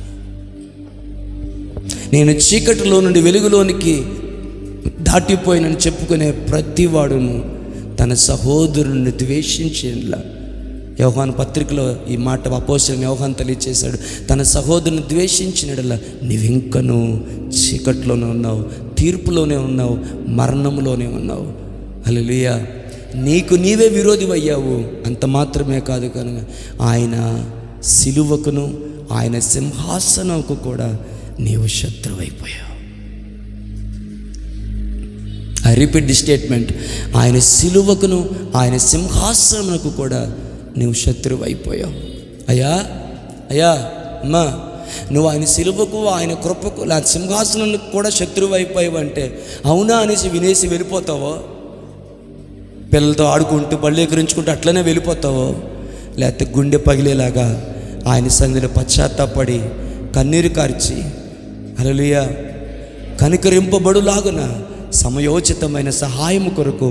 నేను చీకటిలో నుండి వెలుగులోనికి దాటిపోయినని చెప్పుకునే ప్రతివాడును తన సహోదరుని ద్వేషించేలా, యోహాను పత్రికలో ఈ మాట అపోస్తలుడైన యోహాను తెలియచేశాడు. తన సహోదరుని ద్వేషించినట్లా నీవింకను చీకట్లోనే ఉన్నావు, తీర్పులోనే ఉన్నావు, మరణంలోనే ఉన్నావు. హల్లెలూయా. నీకు నీవే విరోధివయ్యావు. అంత మాత్రమే కాదు కనుక ఆయన సిలువకును ఆయన సింహాసనంకు కూడా నీవు శత్రువైపోయావు. I repeat the statement. ఆయన సిలువకును ఆయన సింహాసనమునకు కూడా నువ్వు శత్రువు అయిపోయావు. అయ్యా అయ్యా అమ్మా, నువ్వు ఆయన సిలువకు ఆయన కృపకు లేదా సింహాసనానికి కూడా శత్రువు అయిపోయావు అంటే అవునా అనేసి వినేసి వెళ్ళిపోతావో, పిల్లలతో ఆడుకుంటూ బళ్ళు ఎగిరించుకుంటూ అట్లనే వెళ్ళిపోతావో, లేకపోతే గుండె పగిలేలాగా ఆయన సన్నిధిలో పశ్చాత్తాపడి కన్నీరు కార్చి హల్లెలూయా కనికరింపబడులాగున సమయోచితమైన సహాయం కొరకు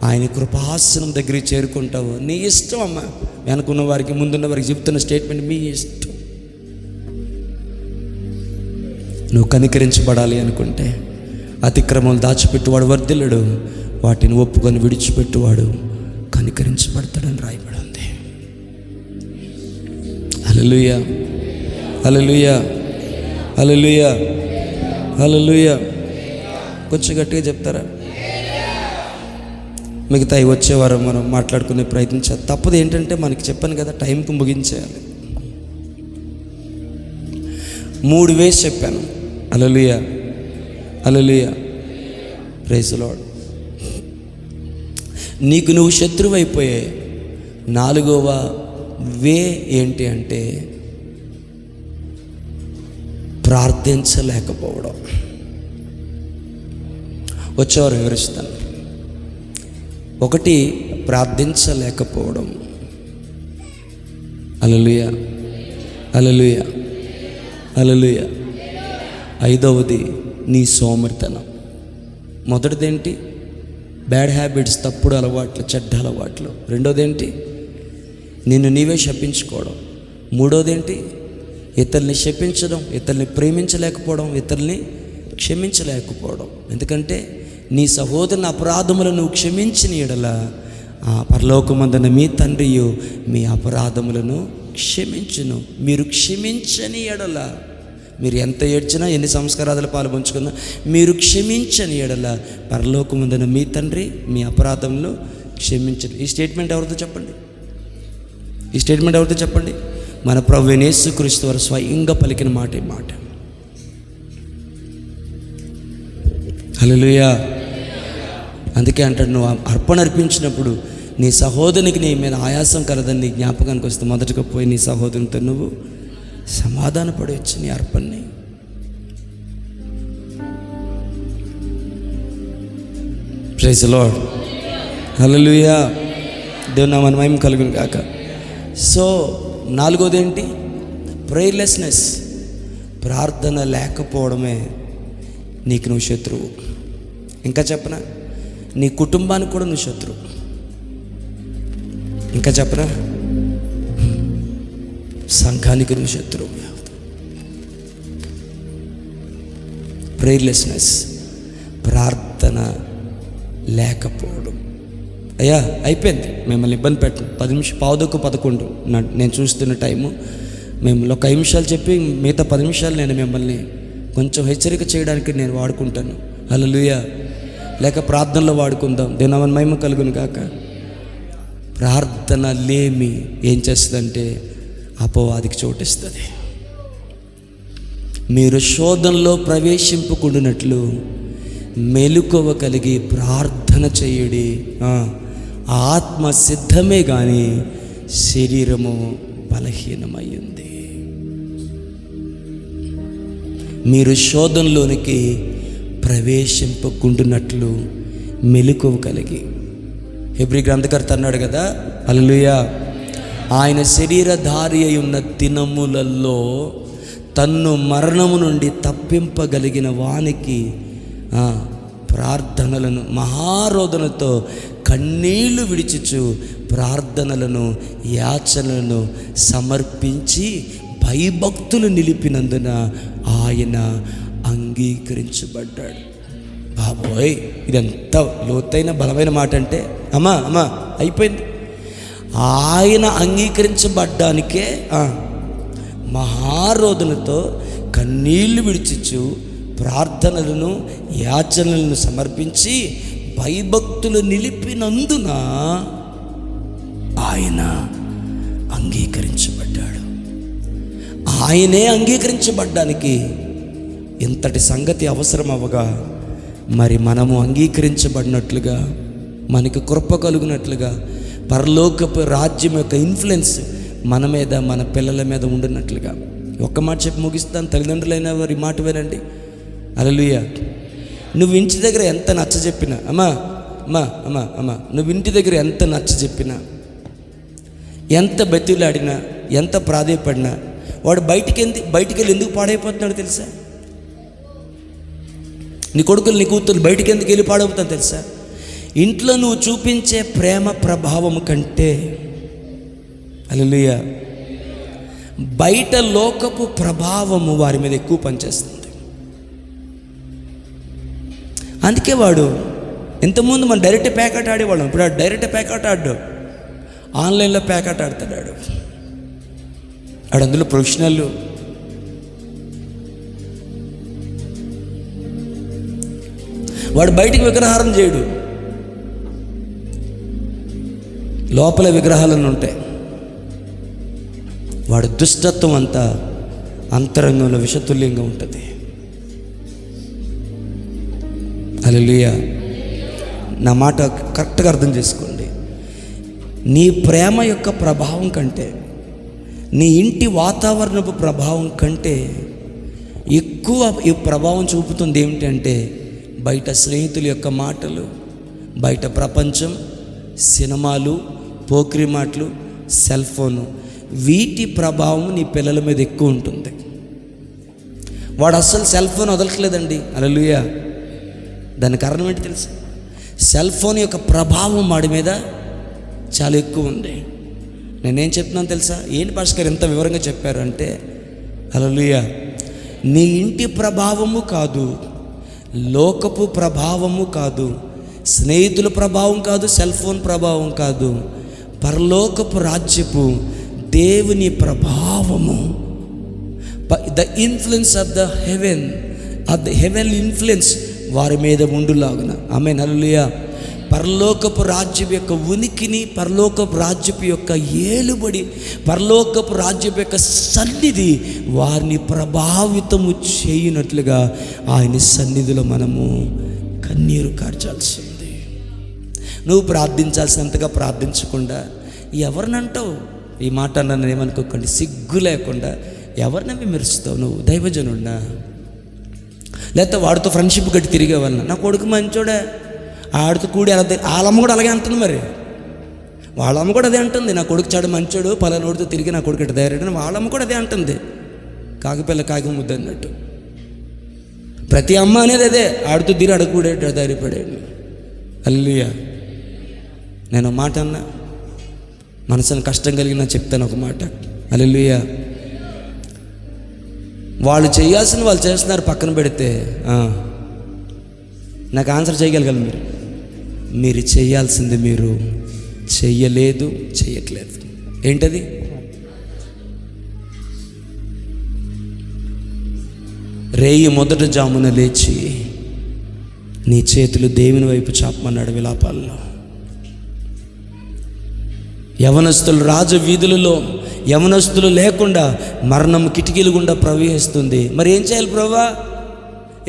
ఆయన కృపాసనం దగ్గరికి చేరుకుంటావు. నీ ఇష్టం అమ్మ. వెనుకున్న వారికి ముందున్న వారికి చెప్తున్న స్టేట్మెంట్ మీ ఇష్టం. నువ్వు కనికరించబడాలి అనుకుంటే అతిక్రమం దాచిపెట్టువాడు వర్ధిల్లుడు, వాటిని ఒప్పుకొని విడిచిపెట్టువాడు కనికరించబడతాడని రాయబడి ఉంది. హల్లెలూయా, హల్లెలూయా, హల్లెలూయా, హల్లెలూయా. కొంచెం గట్టిగా చెప్తారా? మిగతా వచ్చేవారం మనం మాట్లాడుకునే ప్రయత్నించాలి. తప్పదు ఏంటంటే మనకి చెప్పాను కదా, టైంకి ముగించేయాలి. 3 వేస్ చెప్పాను. హల్లెలూయా, హల్లెలూయా, ప్రైజ్ ది లార్డ్. నీకు నువ్వు శత్రువు అయిపోయే 4వ వే ఏంటి అంటే ప్రార్థించలేకపోవడం. వచ్చేవారు వివరిస్తాను. 1 ప్రార్థించలేకపోవడం. హల్లెలూయా, హల్లెలూయా, హల్లెలూయా. 5వది నీ సోమరితనం. మొదటిదేంటి? బ్యాడ్ హ్యాబిట్స్, తప్పుడు అలవాట్లు, చెడ్డ అలవాట్లు. రెండోది ఏంటి? నిన్ను నీవే శపించుకోవడం. మూడోది ఏంటి? ఇతరుల్ని శపించడం, ఇతరుల్ని ప్రేమించలేకపోవడం, ఇతరుల్ని క్షమించలేకపోవడం. ఎందుకంటే నీ సహోదరుని అపరాధములను నువ్వు క్షమించిన ఎడల పరలోకమందున మీ తండ్రియు మీ అపరాధములను క్షమించును. మీరు క్షమించని ఎడల, మీరు ఎంత ఏడ్చినా, ఎన్ని సంస్కారాలు పాల్పంచుకున్నా, మీరు క్షమించని ఎడల పరలోకమందున మీ తండ్రి మీ అపరాధములను క్షమించను. ఈ స్టేట్మెంట్ ఎవరితో చెప్పండి? ఈ స్టేట్మెంట్ ఎవరితో చెప్పండి? మన ప్రభువైన యేసుక్రీస్తు వారు స్వయంగా పలికిన మాట. ఈ మాట హల్లెలూయా. అందుకే అంటాడు, నువ్వు అర్పణ అర్పించినప్పుడు నీ సహోదరునికి నీ మీద ఆయాసం కలదని నీ జ్ఞాపకానికి వస్తే మొదటగా పోయి నీ సహోదరునితో నువ్వు సమాధాన పడవచ్చు నీ అర్పణని. Praise the Lord. హల్లెలూయా. దేవుని నామమునకు మహిమ కలుగును గాక. సో నాలుగోది ఏంటి? ప్రేయర్లెస్నెస్. ప్రార్థన లేకపోవడమే నీకు నువ్వు శత్రువు. ఇంకా చెప్పనా, నీ కుటుంబానికి కూడా నువ్వు శత్రువు. ఇంకా చెప్పనా, సంఘానికి నువ్వు శత్రువు. ప్రేయర్లెస్నెస్, ప్రార్థన లేకపోవడం. అయ్యా అయిపోయింది, మిమ్మల్ని ఇబ్బంది పెట్టను. 10 నిమిషాలు, 10:11 నేను చూస్తున్న టైము. మేము ఒక 5 నిమిషాలు చెప్పి మిగతా 10 నిమిషాలు నేను మిమ్మల్ని కొంచెం హెచ్చరిక చేయడానికి నేను వాడుకుంటాను. హల్లెలూయా. లేక ప్రార్థనలో వాడుకుందాం. దేవుని మహిమ కలుగును గాక. ప్రార్థన లేమి ఏం చేస్తుందంటే అపవాదికి చోటిస్తుంది. మీరు శోధనలో ప్రవేశింపకుండానట్లు మెలకువ కలిగి ప్రార్థన చేయుడి. ఆత్మ సిద్ధమే కానీ శరీరము బలహీనమయ్యింది. మీరు శోధనలోనికి ప్రవేశింపకుండునట్లు మెలకువ కలిగి. హెబ్రీ గ్రంథకర్త అన్నాడు కదా, హల్లెలూయా, ఆయన శరీరధారి అయి ఉన్న దినములలో తన్ను మరణము నుండి తప్పింపగలిగిన వానికి ప్రార్థనలను మహారోదనతో కన్నీళ్లు విడిచుచు ప్రార్థనలను యాచనలను సమర్పించి భయభక్తులు నిలిపినందున ఆయన అంగీకరించబడ్డాడు. బాబోయ్, ఇదెంత లోతైన బలమైన మాట అంటే, అమ్మా అయిపోయింది. ఆయన అంగీకరించబడ్డానికే మహారోదనతో కన్నీళ్లు విడిచిచ్చు ప్రార్థనలను యాచనలను సమర్పించి భయభక్తులు నిలిపినందున ఆయన అంగీకరించబడ్డాడు. ఆయనే అంగీకరించబడ్డానికి ఇంతటి సంగతి అవసరం అవ్వగా, మరి మనము అంగీకరించబడినట్లుగా, మనకి కృప కలుగునట్లుగా, పరలోకపు రాజ్యం యొక్క ఇన్ఫ్లుయెన్స్ మన మీద మన పిల్లల మీద ఉండినట్లుగా. ఒక్క మాట చెప్పి ముగిస్తాను. తల్లిదండ్రులైన వారి మాట వినండి. హల్లెలూయా. నువ్వు ఇంటి దగ్గర ఎంత నచ్చ చెప్పినా, అమ్మా నువ్వు ఇంటి దగ్గర ఎంత నచ్చ చెప్పినా, ఎంత బతిలాడినా, ఎంత ప్రాధేయపడినా, వాడు బయటికి వెళ్ళి ఎందుకు పాడైపోతున్నాడు తెలుసా? నీ కొడుకులు నీ కూతురు బయటికి ఎందుకు వెళ్ళి పాడవుతాను తెలుసా? ఇంట్లో నువ్వు చూపించే ప్రేమ ప్రభావం కంటే, హల్లెలూయా, బయట లోకపు ప్రభావము వారి మీద ఎక్కువ పనిచేస్తుంది. అందుకే వాడు ఇంతకుముందు మనం డైరెక్ట్ ప్యాకెట్ ఆడేవాళ్ళం, ఇప్పుడు ఆ డైరెక్ట్ ప్యాకెట్ ఆడు, ఆన్లైన్లో ప్యాకెట్ ఆడుతున్నాడు. ఆడు అందులో ప్రొఫెషనల్. వాడు బయటికి విగ్రహారం చేయడు, లోపల విగ్రహాలను ఉంటాయి. వాడు దుష్టత్వం అంతా అంతరంగంలో విషతుల్యంగా ఉంటుంది. హల్లెలూయా. నా మాట కరెక్ట్గా అర్థం చేసుకోండి. నీ ప్రేమ యొక్క ప్రభావం కంటే, నీ ఇంటి వాతావరణపు ప్రభావం కంటే ఎక్కువ ఈ ప్రభావం చూపుతుంది ఏమిటంటే బయట స్నేహితుల యొక్క మాటలు, బయట ప్రపంచం, సినిమాలు, పోకిరి మాటలు, సెల్ ఫోను, వీటి ప్రభావం నీ పిల్లల మీద ఎక్కువ ఉంటుంది. వాడు అస్సలు సెల్ ఫోన్ వదలట్లేదండి. హల్లెలూయా. దానికి కారణం ఏంటి తెలుసు? సెల్ ఫోన్ యొక్క ప్రభావం వాడి మీద చాలా ఎక్కువ ఉంది. నేనేం చెప్తున్నాను తెలుసా? ఏంటి పాస్టర్ గారు ఎంత వివరంగా చెప్పారు అంటే, హల్లెలూయా, నీ ఇంటి ప్రభావము కాదు, లోకపు ప్రభావము కాదు, స్నేహితుల ప్రభావం కాదు, సెల్ ఫోన్ ప్రభావం కాదు, పరలోకపు రాజ్యపు దేవుని ప్రభావము, the influence of the heaven influence వారి మీద ఉండులాగున. ఆమేన్, హల్లెలూయా. పరలోకపు రాజ్యం యొక్క ఉనికిని, పరలోకపు రాజ్యపు యొక్క ఏలుబడి, పరలోకపు రాజ్యపు యొక్క సన్నిధి వారిని ప్రభావితము చేయనట్లుగా ఆయన సన్నిధిలో మనము కన్నీరు కార్చాల్సింది. నువ్వు ప్రార్థించాల్సినంతగా ప్రార్థించకుండా ఎవరినంటావు? ఈ మాట నన్ను ఏమనుకోకండి, సిగ్గు లేకుండా ఎవరిని విమర్శిస్తావు? నువ్వు దైవజనుడినా, లేకపోతే వాడితో ఫ్రెండ్షిప్ గట్టి తిరిగే వాళ్ళ? నా కొడుకు మంచోడే, ఆడితో కూడి అలా, వాళ్ళమ్మ కూడా అలాగే అంటుంది. మరి వాళ్ళమ్మ కూడా అదే అంటుంది, నా కొడుకు చాడు మంచోడు, పలానోడితో తిరిగి నా కొడుకు ఇటు ధైర్యం. వాళ్ళమ్మ కూడా అదే అంటుంది, కాకిపిల్ల కాకి ముద్ద అన్నట్టు. ప్రతి అమ్మ అనేది అదే, ఆడితో తిరిగి అడుగుడే ధైర్యపడాడు. హల్లెలూయా. నేను మాట అన్నా, మనసుని కష్టం కలిగినా చెప్తాను ఒక మాట. హల్లెలూయా. వాళ్ళు చేయాల్సిన వాళ్ళు చేస్తున్నారు, పక్కన పెడితే నాకు ఆన్సర్ చేయగలగాలి. మీరు చేయాల్సింది మీరు చెయ్యలేదు, చెయ్యట్లేదు. ఏంటది? రేయి మొదట జామున లేచి నీ చేతులు దేవుని వైపు చాపమన్నాడు విలాపాల్లో. యవనస్తులు రాజు వీధులలో, యవనస్తులు లేకుండా మరణం కిటికీలు గుండా ప్రవహిస్తుంది. మరి ఏం చేయాలి ప్రభువా?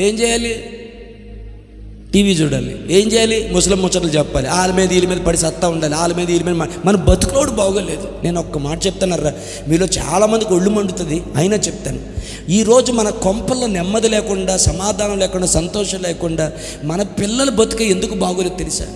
ఏం చేయాలి? టీవీ చూడాలి. ఏం చేయాలి? ముసలం ముచ్చట్లు చెప్పాలి. వాళ్ళ మీద వీళ్ళ మీద పడి సత్తా ఉండాలి, వాళ్ళ మీద వీళ్ళ మీద. మన బతుకులోడు బాగోలేదు. నేను ఒక్క మాట చెప్తానరా, మీలో చాలామందికి ఒళ్ళు మండుతుంది, అయినా చెప్తాను. ఈరోజు మన కొంపల్లో నెమ్మది లేకుండా, సమాధానం లేకుండా, సంతోషం లేకుండా మన పిల్లల బతుకు ఎందుకు బాగోలేదు తెలుసా?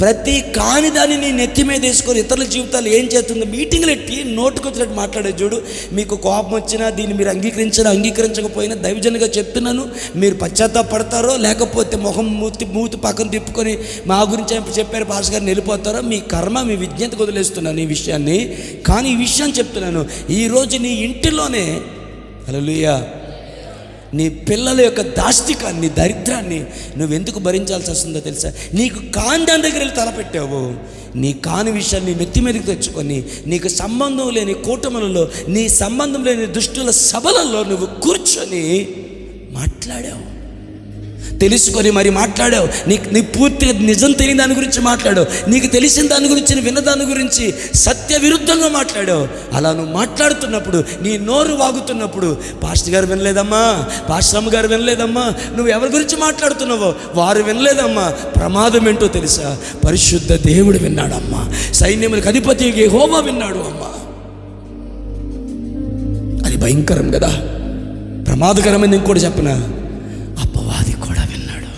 ప్రతి కాని దాన్ని నీ నెత్తి మీద వేసుకొని ఇతరుల జీవితాలు ఏం చేస్తుందో మీటింగ్లు ఎట్టి నోటుకొచ్చినట్టు మాట్లాడే చూడు. మీకు కోపం వచ్చినా, దీన్ని మీరు అంగీకరించకపోయినా దైవజనుగా చెప్తున్నాను, మీరు పశ్చాత్తాపడతారో లేకపోతే మొహం మూతి పక్కన తిప్పుకొని మా గురించి చెప్పారు పాస్టర్ గారిని వెళ్ళిపోతారో, మీ కర్మ, మీ విజ్ఞతకు వదిలేస్తున్నాను ఈ విషయాన్ని. కానీ ఈ విషయం చెప్తున్నాను, ఈరోజు నీ ఇంటిలోనే, హల్లెలూయా, నీ పిల్లల యొక్క దాష్టికాన్ని, దరిద్రాన్ని నువ్వెందుకు భరించాల్సి వస్తుందో తెలుసా? నీకు కాని దాని దగ్గర వెళ్ళి తలపెట్టావు. నీ కాని విషయాన్ని నెత్తి మీదకి తెచ్చుకొని, నీకు సంబంధం లేని కూటములలో, నీ సంబంధం లేని దుష్టుల సభలలో నువ్వు కూర్చొని మాట్లాడావు. తెలుసుకొని మరి మాట్లాడావు. నీ పూర్తిగా నిజం తెలియని దాని గురించి మాట్లాడావు. నీకు తెలిసిన దాని గురించి, విన్న దాని గురించి సత్య విరుద్ధంగా మాట్లాడావు. అలా నువ్వు మాట్లాడుతున్నప్పుడు, నీ నోరు వాగుతున్నప్పుడు, పాస్టర్ గారు వినలేదమ్మా, పాస్టర్ అమ్మ గారు వినలేదమ్మా, నువ్వు ఎవరి గురించి మాట్లాడుతున్నావో వారు వినలేదమ్మా. ప్రమాదం ఏంటో తెలుసా? పరిశుద్ధ దేవుడు విన్నాడమ్మా, సైన్యములకు అధిపతి యెహోవా విన్నాడు అమ్మా. అది భయంకరం కదా, ప్రమాదకరమైనది. ఇంకోటి చెప్పనా? అపవాది కూడా విన్నాడు.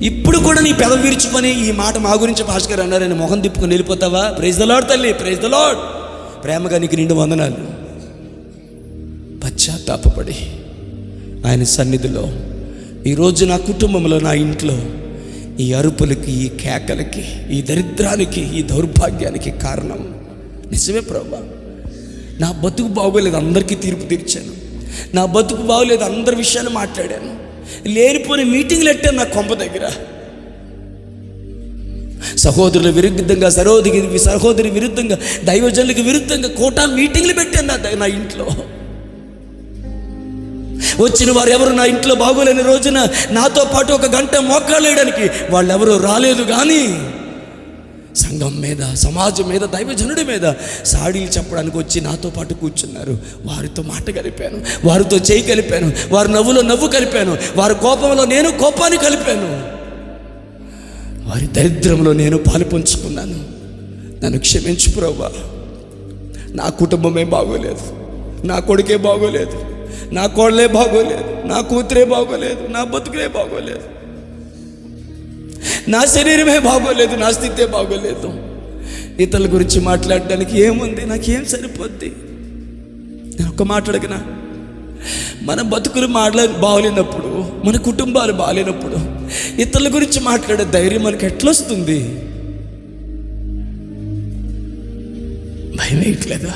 ఇప్పుడు కూడా నీ పెదవి విరుచుకొని ఈ మాట మా గురించి పాస్టర్ గారు అన్నారని మొహం తిప్పుకొని వెళ్ళిపోతావా? ప్రైజ్ ద లార్డ్ తల్లి, ప్రైజ్ ద లార్డ్. ప్రేమగా నీకు నిండు వందనాలు. పశ్చాత్తాపపడి ఆయన సన్నిధిలో ఈరోజు నా కుటుంబంలో, నా ఇంట్లో ఈ అరుపులకి, ఈ కేకలకి, ఈ దరిద్రానికి, ఈ దౌర్భాగ్యానికి కారణం నిజమే ప్రభువా. నా బతుకు బాగోలేదు, అందరికీ తీర్పు తీర్చాను. నా బతుకు బాగోలేదు, అందరి విషయాలు మాట్లాడాను. లేనిపోని మీటింగ్లు పెట్టాను నా కొంప దగ్గర. సహోదరుల విరుద్ధంగా, సహోదరి విరుద్ధంగా, దైవజనులకు విరుద్ధంగా కోటా మీటింగ్లు పెట్టాను నా ఇంట్లో. వచ్చిన వారు ఎవరు నా ఇంట్లో బాగోలేని రోజున నాతో పాటు ఒక గంట మోకాళ్ళు వేయడానికి వాళ్ళెవరూ రాలేదు. కానీ సంఘం మీద, సమాజం మీద, దైవజనుడి మీద సాడీలు చెప్పడానికి వచ్చి నాతో పాటు కూర్చున్నారు. వారితో మాట కలిపాను, వారితో చేయి కలిపాను, వారి నవ్వులో నవ్వు కలిపాను, వారి కోపంలో నేను కోపాన్ని కలిపాను, వారి దరిద్రంలో నేను పాలు పంచుకున్నాను. నన్ను క్షమించు ప్రభువా. నా కుటుంబమే బాగోలేదు, నా కొడుకే బాగోలేదు, నా కోడలే బాగోలేదు, నా కూతురే బాగోలేదు, నా బతుకులే బాగోలేదు, నా శరీరమే బాగోలేదు, నా స్థితే బాగోలేదు. ఇతరుల గురించి మాట్లాడడానికి ఏముంది? నాకేం సరిపోద్ది? నేను ఒక్క మాట అడిగినా, మన బతుకులు బాగోలేనప్పుడు మన కుటుంబాలు బాగాలేనప్పుడు ఇతరుల గురించి మాట్లాడే ధైర్యం మనకి ఎట్లొస్తుంది? భయం వేయట్లేదా?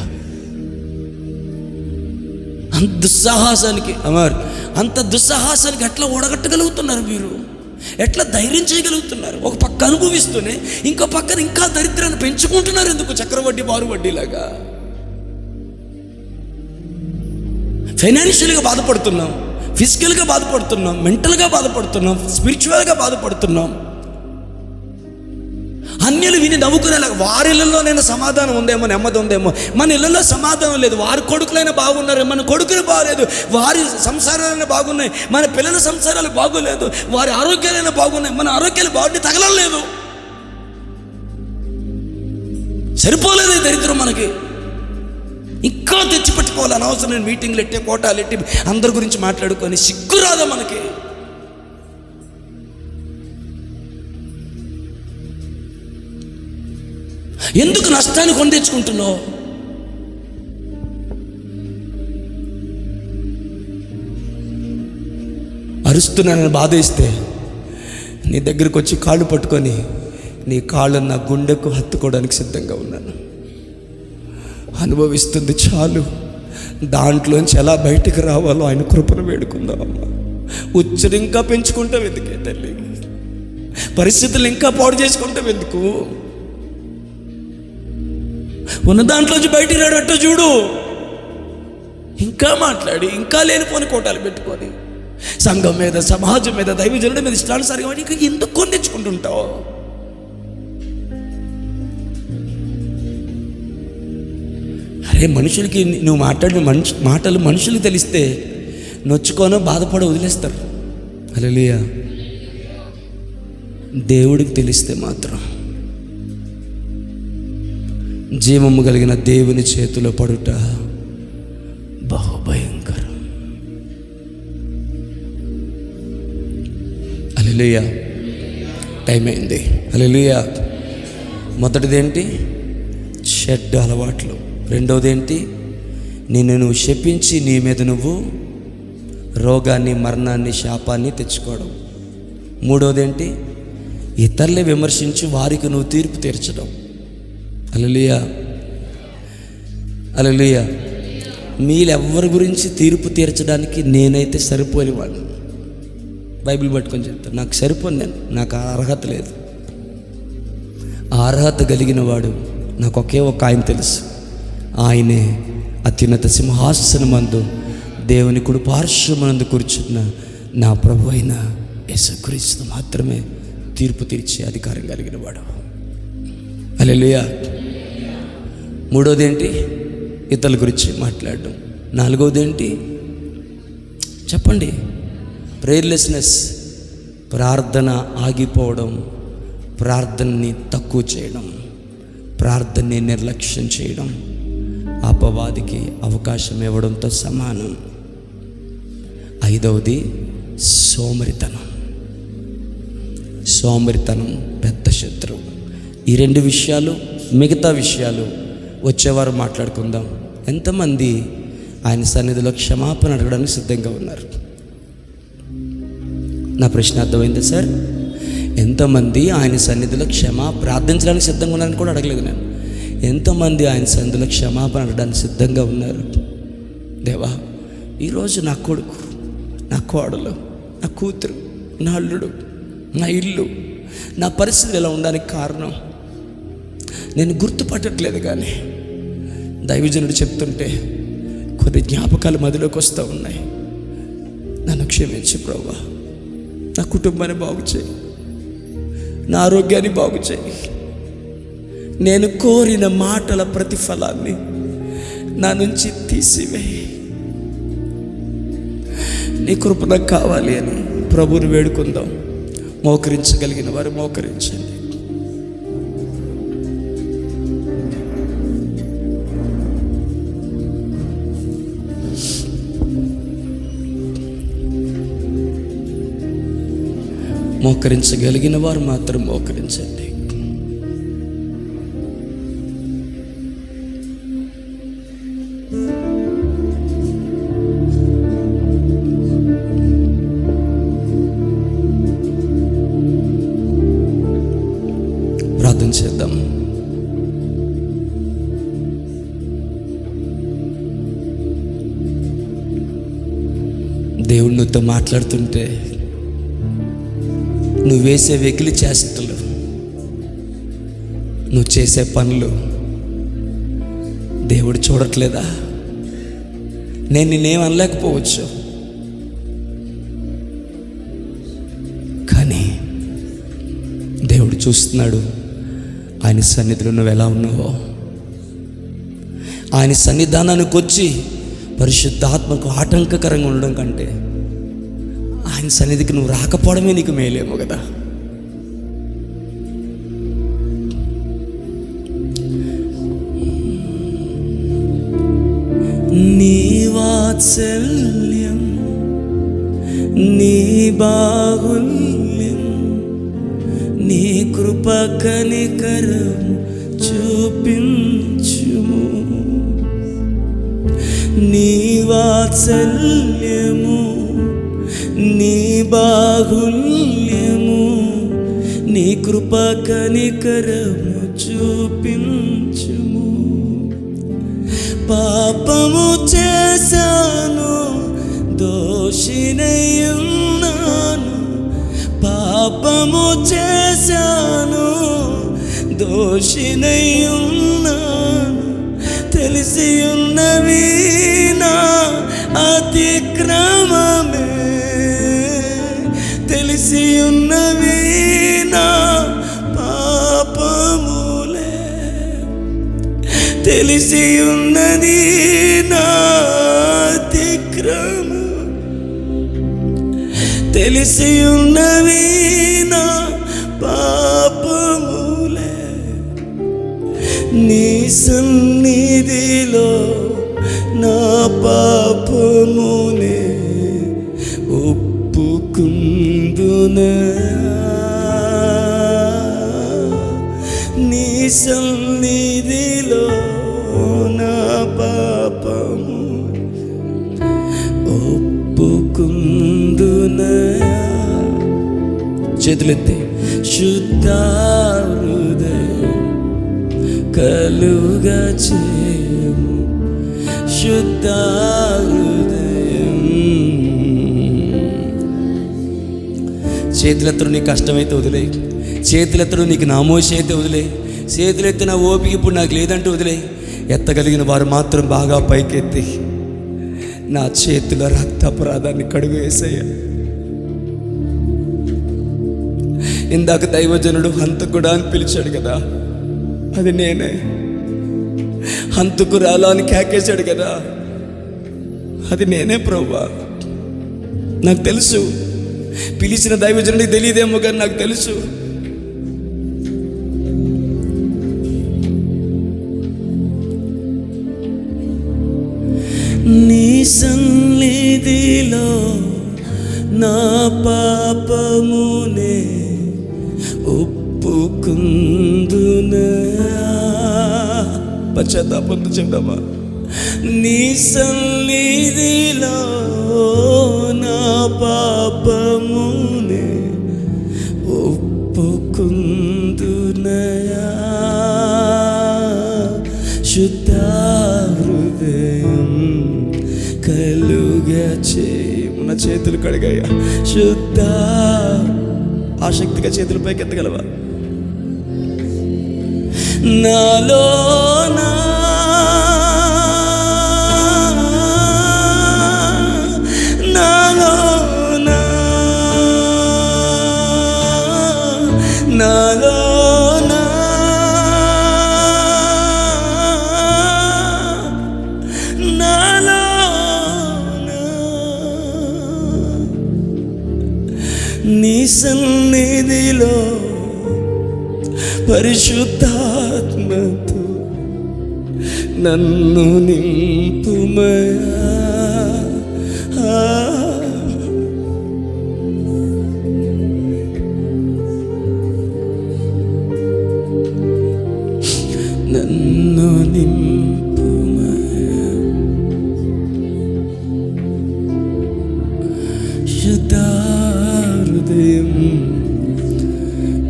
అంత దుస్సాహసానికి అంత దుస్సాహసానికి ఎట్లా ఓడగట్టగలుగుతున్నారు మీరు? ఎట్లా ధైర్యం చేయగలుగుతున్నారు? ఒక పక్క అనుభవిస్తూనే ఇంకో పక్కన ఇంకా దరిద్రాన్ని పెంచుకుంటున్నారు ఎందుకు? చక్రవడ్డీ బారు వడ్డీలాగా. ఫైనాన్షియల్గా బాధపడుతున్నాం, ఫిజికల్గా బాధపడుతున్నాం, మెంటల్గా బాధపడుతున్నాం, స్పిరిచువల్గా బాధపడుతున్నాం. అన్యులు విని నవ్వుకునేలాగా వారి ఇళ్ళలోనైనా సమాధానం ఉందేమో, నెమ్మది ఉందేమో. మన ఇళ్ళలో సమాధానం లేదు. వారి కొడుకులైనా బాగున్నారు, మన కొడుకులు బాగలేదు. వారి సంసారాలైనా బాగున్నాయి, మన పిల్లల సంసారాలు బాగోలేదు. వారి ఆరోగ్యాలైనా బాగున్నాయి, మన ఆరోగ్యాలు బాగుండి తగలలేదు. సరిపోలేదు ఈ దరిద్రం మనకి. ఇంకా తెచ్చిపెట్టుకోవాలి అనవసరమైన మీటింగ్లు ఎట్టే, కోటాలు ఎట్టి, అందరి గురించి మాట్లాడుకొని సిగ్గు రాదా మనకి? ఎందుకు నష్టాన్ని కొని తెచ్చుకుంటున్నావు? అరుస్తున్నానని బాధ ఇస్తే నీ దగ్గరికి వచ్చి కాళ్ళు పట్టుకొని నీ కాళ్ళు నా గుండెకు హత్తుకోవడానికి సిద్ధంగా ఉన్నాను. అనుభవిస్తుంది చాలు. దాంట్లోంచి ఎలా బయటికి రావాలో ఆయన కృపను వేడుకుందామమ్మా. ఉచ్చరు ఇంకా పెంచుకుంటావు ఎందుకే తల్లి? పరిస్థితులు ఇంకా పాడు చేసుకుంటావు ఎందుకు? ఉన్న దాంట్లోంచి బయటికి రాడట్టు చూడు. ఇంకా మాట్లాడి ఇంకా లేనిపోని కోటాలు పెట్టుకొని సంఘం మీద, సమాజం మీద, దైవజనుడి మీద ఇష్టానుసారంగా ఇంకా ఎందుకు కొని తెచ్చుకుంటుంటావు? అరే, మనుషులకి నువ్వు మాట్లాడిన మాటలు మనుషులకు తెలిస్తే నొచ్చుకోనో బాధపడ వదిలేస్తారు. హల్లెలూయా. దేవుడికి తెలిస్తే మాత్రం జీవము కలిగిన దేవుని చేతిలో పడుట బహుభయంకరం. హల్లెలూయా. టైం అయింది. హల్లెలూయా. మొదటిదేంటి? చెడ్డ అలవాట్లు. రెండవదేంటి? నిన్ను శపించి నీ మీద నువ్వు రోగాన్ని, మరణాన్ని, శాపాన్ని తెచ్చుకోవడం. మూడవదేంటి? ఇతరులే విమర్శించి వారికి నువ్వు తీర్పు తీర్చడం. హల్లెలూయా. హల్లెలూయా. మీరెవ్వరి గురించి తీర్పు తీర్చడానికి నేనైతే సరిపోని వాడిని. బైబిల్ పట్టుకొని చెప్తాను, నాకు సరిపోను, నాకు ఆ అర్హత లేదు. ఆ అర్హత కలిగిన వాడు నాకు ఒకే ఒక ఆయన తెలుసు. ఆయనే అత్యున్నత సింహాసనమందు దేవుని కుడి పార్శ్వమందు కూర్చున్న నా ప్రభు అయిన యేసుక్రీస్తు మాత్రమే తీర్పు తీర్చే అధికారం కలిగిన వాడు. హల్లెలూయా. మూడోదేంటి? ఇతరుల గురించి మాట్లాడడం. నాలుగోదేంటి చెప్పండి? ప్రేయర్లెస్నెస్. ప్రార్థన ఆగిపోవడం, ప్రార్థనని తక్కువ చేయడం, ప్రార్థనని నిర్లక్ష్యం చేయడం అపవాదికి అవకాశం ఇవ్వడంతో సమానం. ఐదవది సోమరితనం. సోమరితనం పెద్ద శత్రువు. ఈ రెండు విషయాలు, మిగతా విషయాలు వచ్చేవారు మాట్లాడుకుందాం. ఎంతమంది ఆయన సన్నిధిలో క్షమాపణ అడగడానికి సిద్ధంగా ఉన్నారు? నా ప్రశ్న అర్థమైంది సార్? ఎంతమంది ఆయన సన్నిధిలో ప్రార్థించడానికి సిద్ధంగా ఉన్నారని కూడా అడగలేదు నేను. ఎంతమంది ఆయన సన్నిధిలో క్షమాపణ అడగడానికి సిద్ధంగా ఉన్నారు? దేవా, ఈరోజు నా కొడుకు, నా కోడలు, నా కూతురు, నా అల్లుడు, నా ఇల్లు, నా పరిస్థితి ఇలా ఉండడానికి కారణం నేను గుర్తుపట్టట్లేదు. కానీ దైవజనుడు చెప్తుంటే కొన్ని జ్ఞాపకాలు మదిలోకి వస్తూ ఉన్నాయి. నన్ను క్షమించి ప్రభువా, నా కుటుంబాన్ని బాగు చేయి, నా ఆరోగ్యాన్ని బాగు చేయి. నేను కోరిన మాటల ప్రతిఫలాన్ని నా నుంచి తీసివేయి. నీ కృప నాకు కావాలి అని ప్రభువుని వేడుకుందాం. మోకరించగలిగిన వారు మోకరించండి. మోకరించగలిగిన వారు మాత్రం మోకరించండి. దేవుడు నీతో మాట్లాడుతుంటే నువ్వు వేసే వెకిలి చేష్టలు, నువ్వు చేసే పనులు దేవుడు చూడట్లేదా? నేను నిన్నేం అనలేకపోవచ్చు, కానీ దేవుడు చూస్తున్నాడు. ఆయన సన్నిధిలో నువ్వు ఎలా ఉన్నావో. ఆయన సన్నిధానానికి వచ్చి పరిశుద్ధాత్మకు ఆటంకకరంగా ఉండడం కంటే ఆయన సన్నిధికి నువ్వు రాకపోవడమే నీకు మేలేమో కదా. నీ వాత్సల్యం, నీ బాహుల్యం, నీ కృప కనికరం చూపించుము. నీ వాత్సల్యము, నీ బాహుల్యము, నీ కృప కనికరము చూపించుము. పాపము చేశాను, దోషినయ్యున్నాను. పాపము చేశాను, దోషినయ్యున్నాను. తెలిసి ఉన్నవి నా అతిక్రమమే, తెలిసి ఉన్నవి నా పాపములే. తెలిసి ఉన్నది నా అతిక్రమం, తెలిసి ఉన్నవి నా పాపములే. నీ సన్నిధిలో నా పాపమునే ఒప్పుకుందునా. నీ సన్నిధిలో నా పాపము ఒప్పుకుందునా. చేతులెత్తి శుద్ధ హృదయం కలుగా చేయము, శుద్ధ హృదయం. చేతులెత్తడం నీకు కష్టమైతే వదిలే, చేతులెత్తడం నీకు నామోషి అయితే వదిలే, చేతులెత్తిన ఓపిక ఇప్పుడు నాకు లేదంటే వదిలే. ఎత్తగలిగిన వారు మాత్రం బాగా పైకెత్తి నా చేతుల రక్తాపరాధాన్ని కడుగు యేసయ్యా. ఇందాక దైవజనుడు హంతకుడా అని పిలిచాడు కదా, అది నేనే. హంతకురాలా అని కేకేశాడు కదా, అది నేనే ప్రభువా. నాకు తెలుసు, పిలిచిన దైవజనుడికి తెలియదేమో కానీ నాకు తెలుసు. నీ సన్నిధిలో నా పాపమునే ఒప్పుకుందునా. పశ్చాత్తాపంతో చెప్దామా? నీ సన్నిధిలో నా పాపమునే ఒప్పుకుందునా. శుద్ధ హృదయం కలుగా చేయము. నా చేతులు కడిగాయా శుద్ధ. ఆసక్తిగా చేతులు పైకి ఎత్తగలవా? నాలో నాలో నాలో నీ సన్నిధిలో పరిశుద్ధాత్మతో నన్ను నింపుమయా. నన్ను నింపుమయా. శుద్ధ హృదయం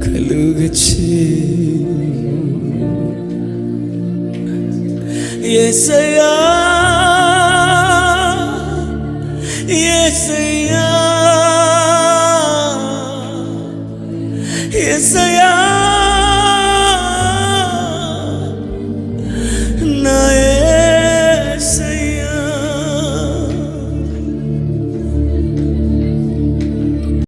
కలుగచే. యేసయ్యా యేసయ్యా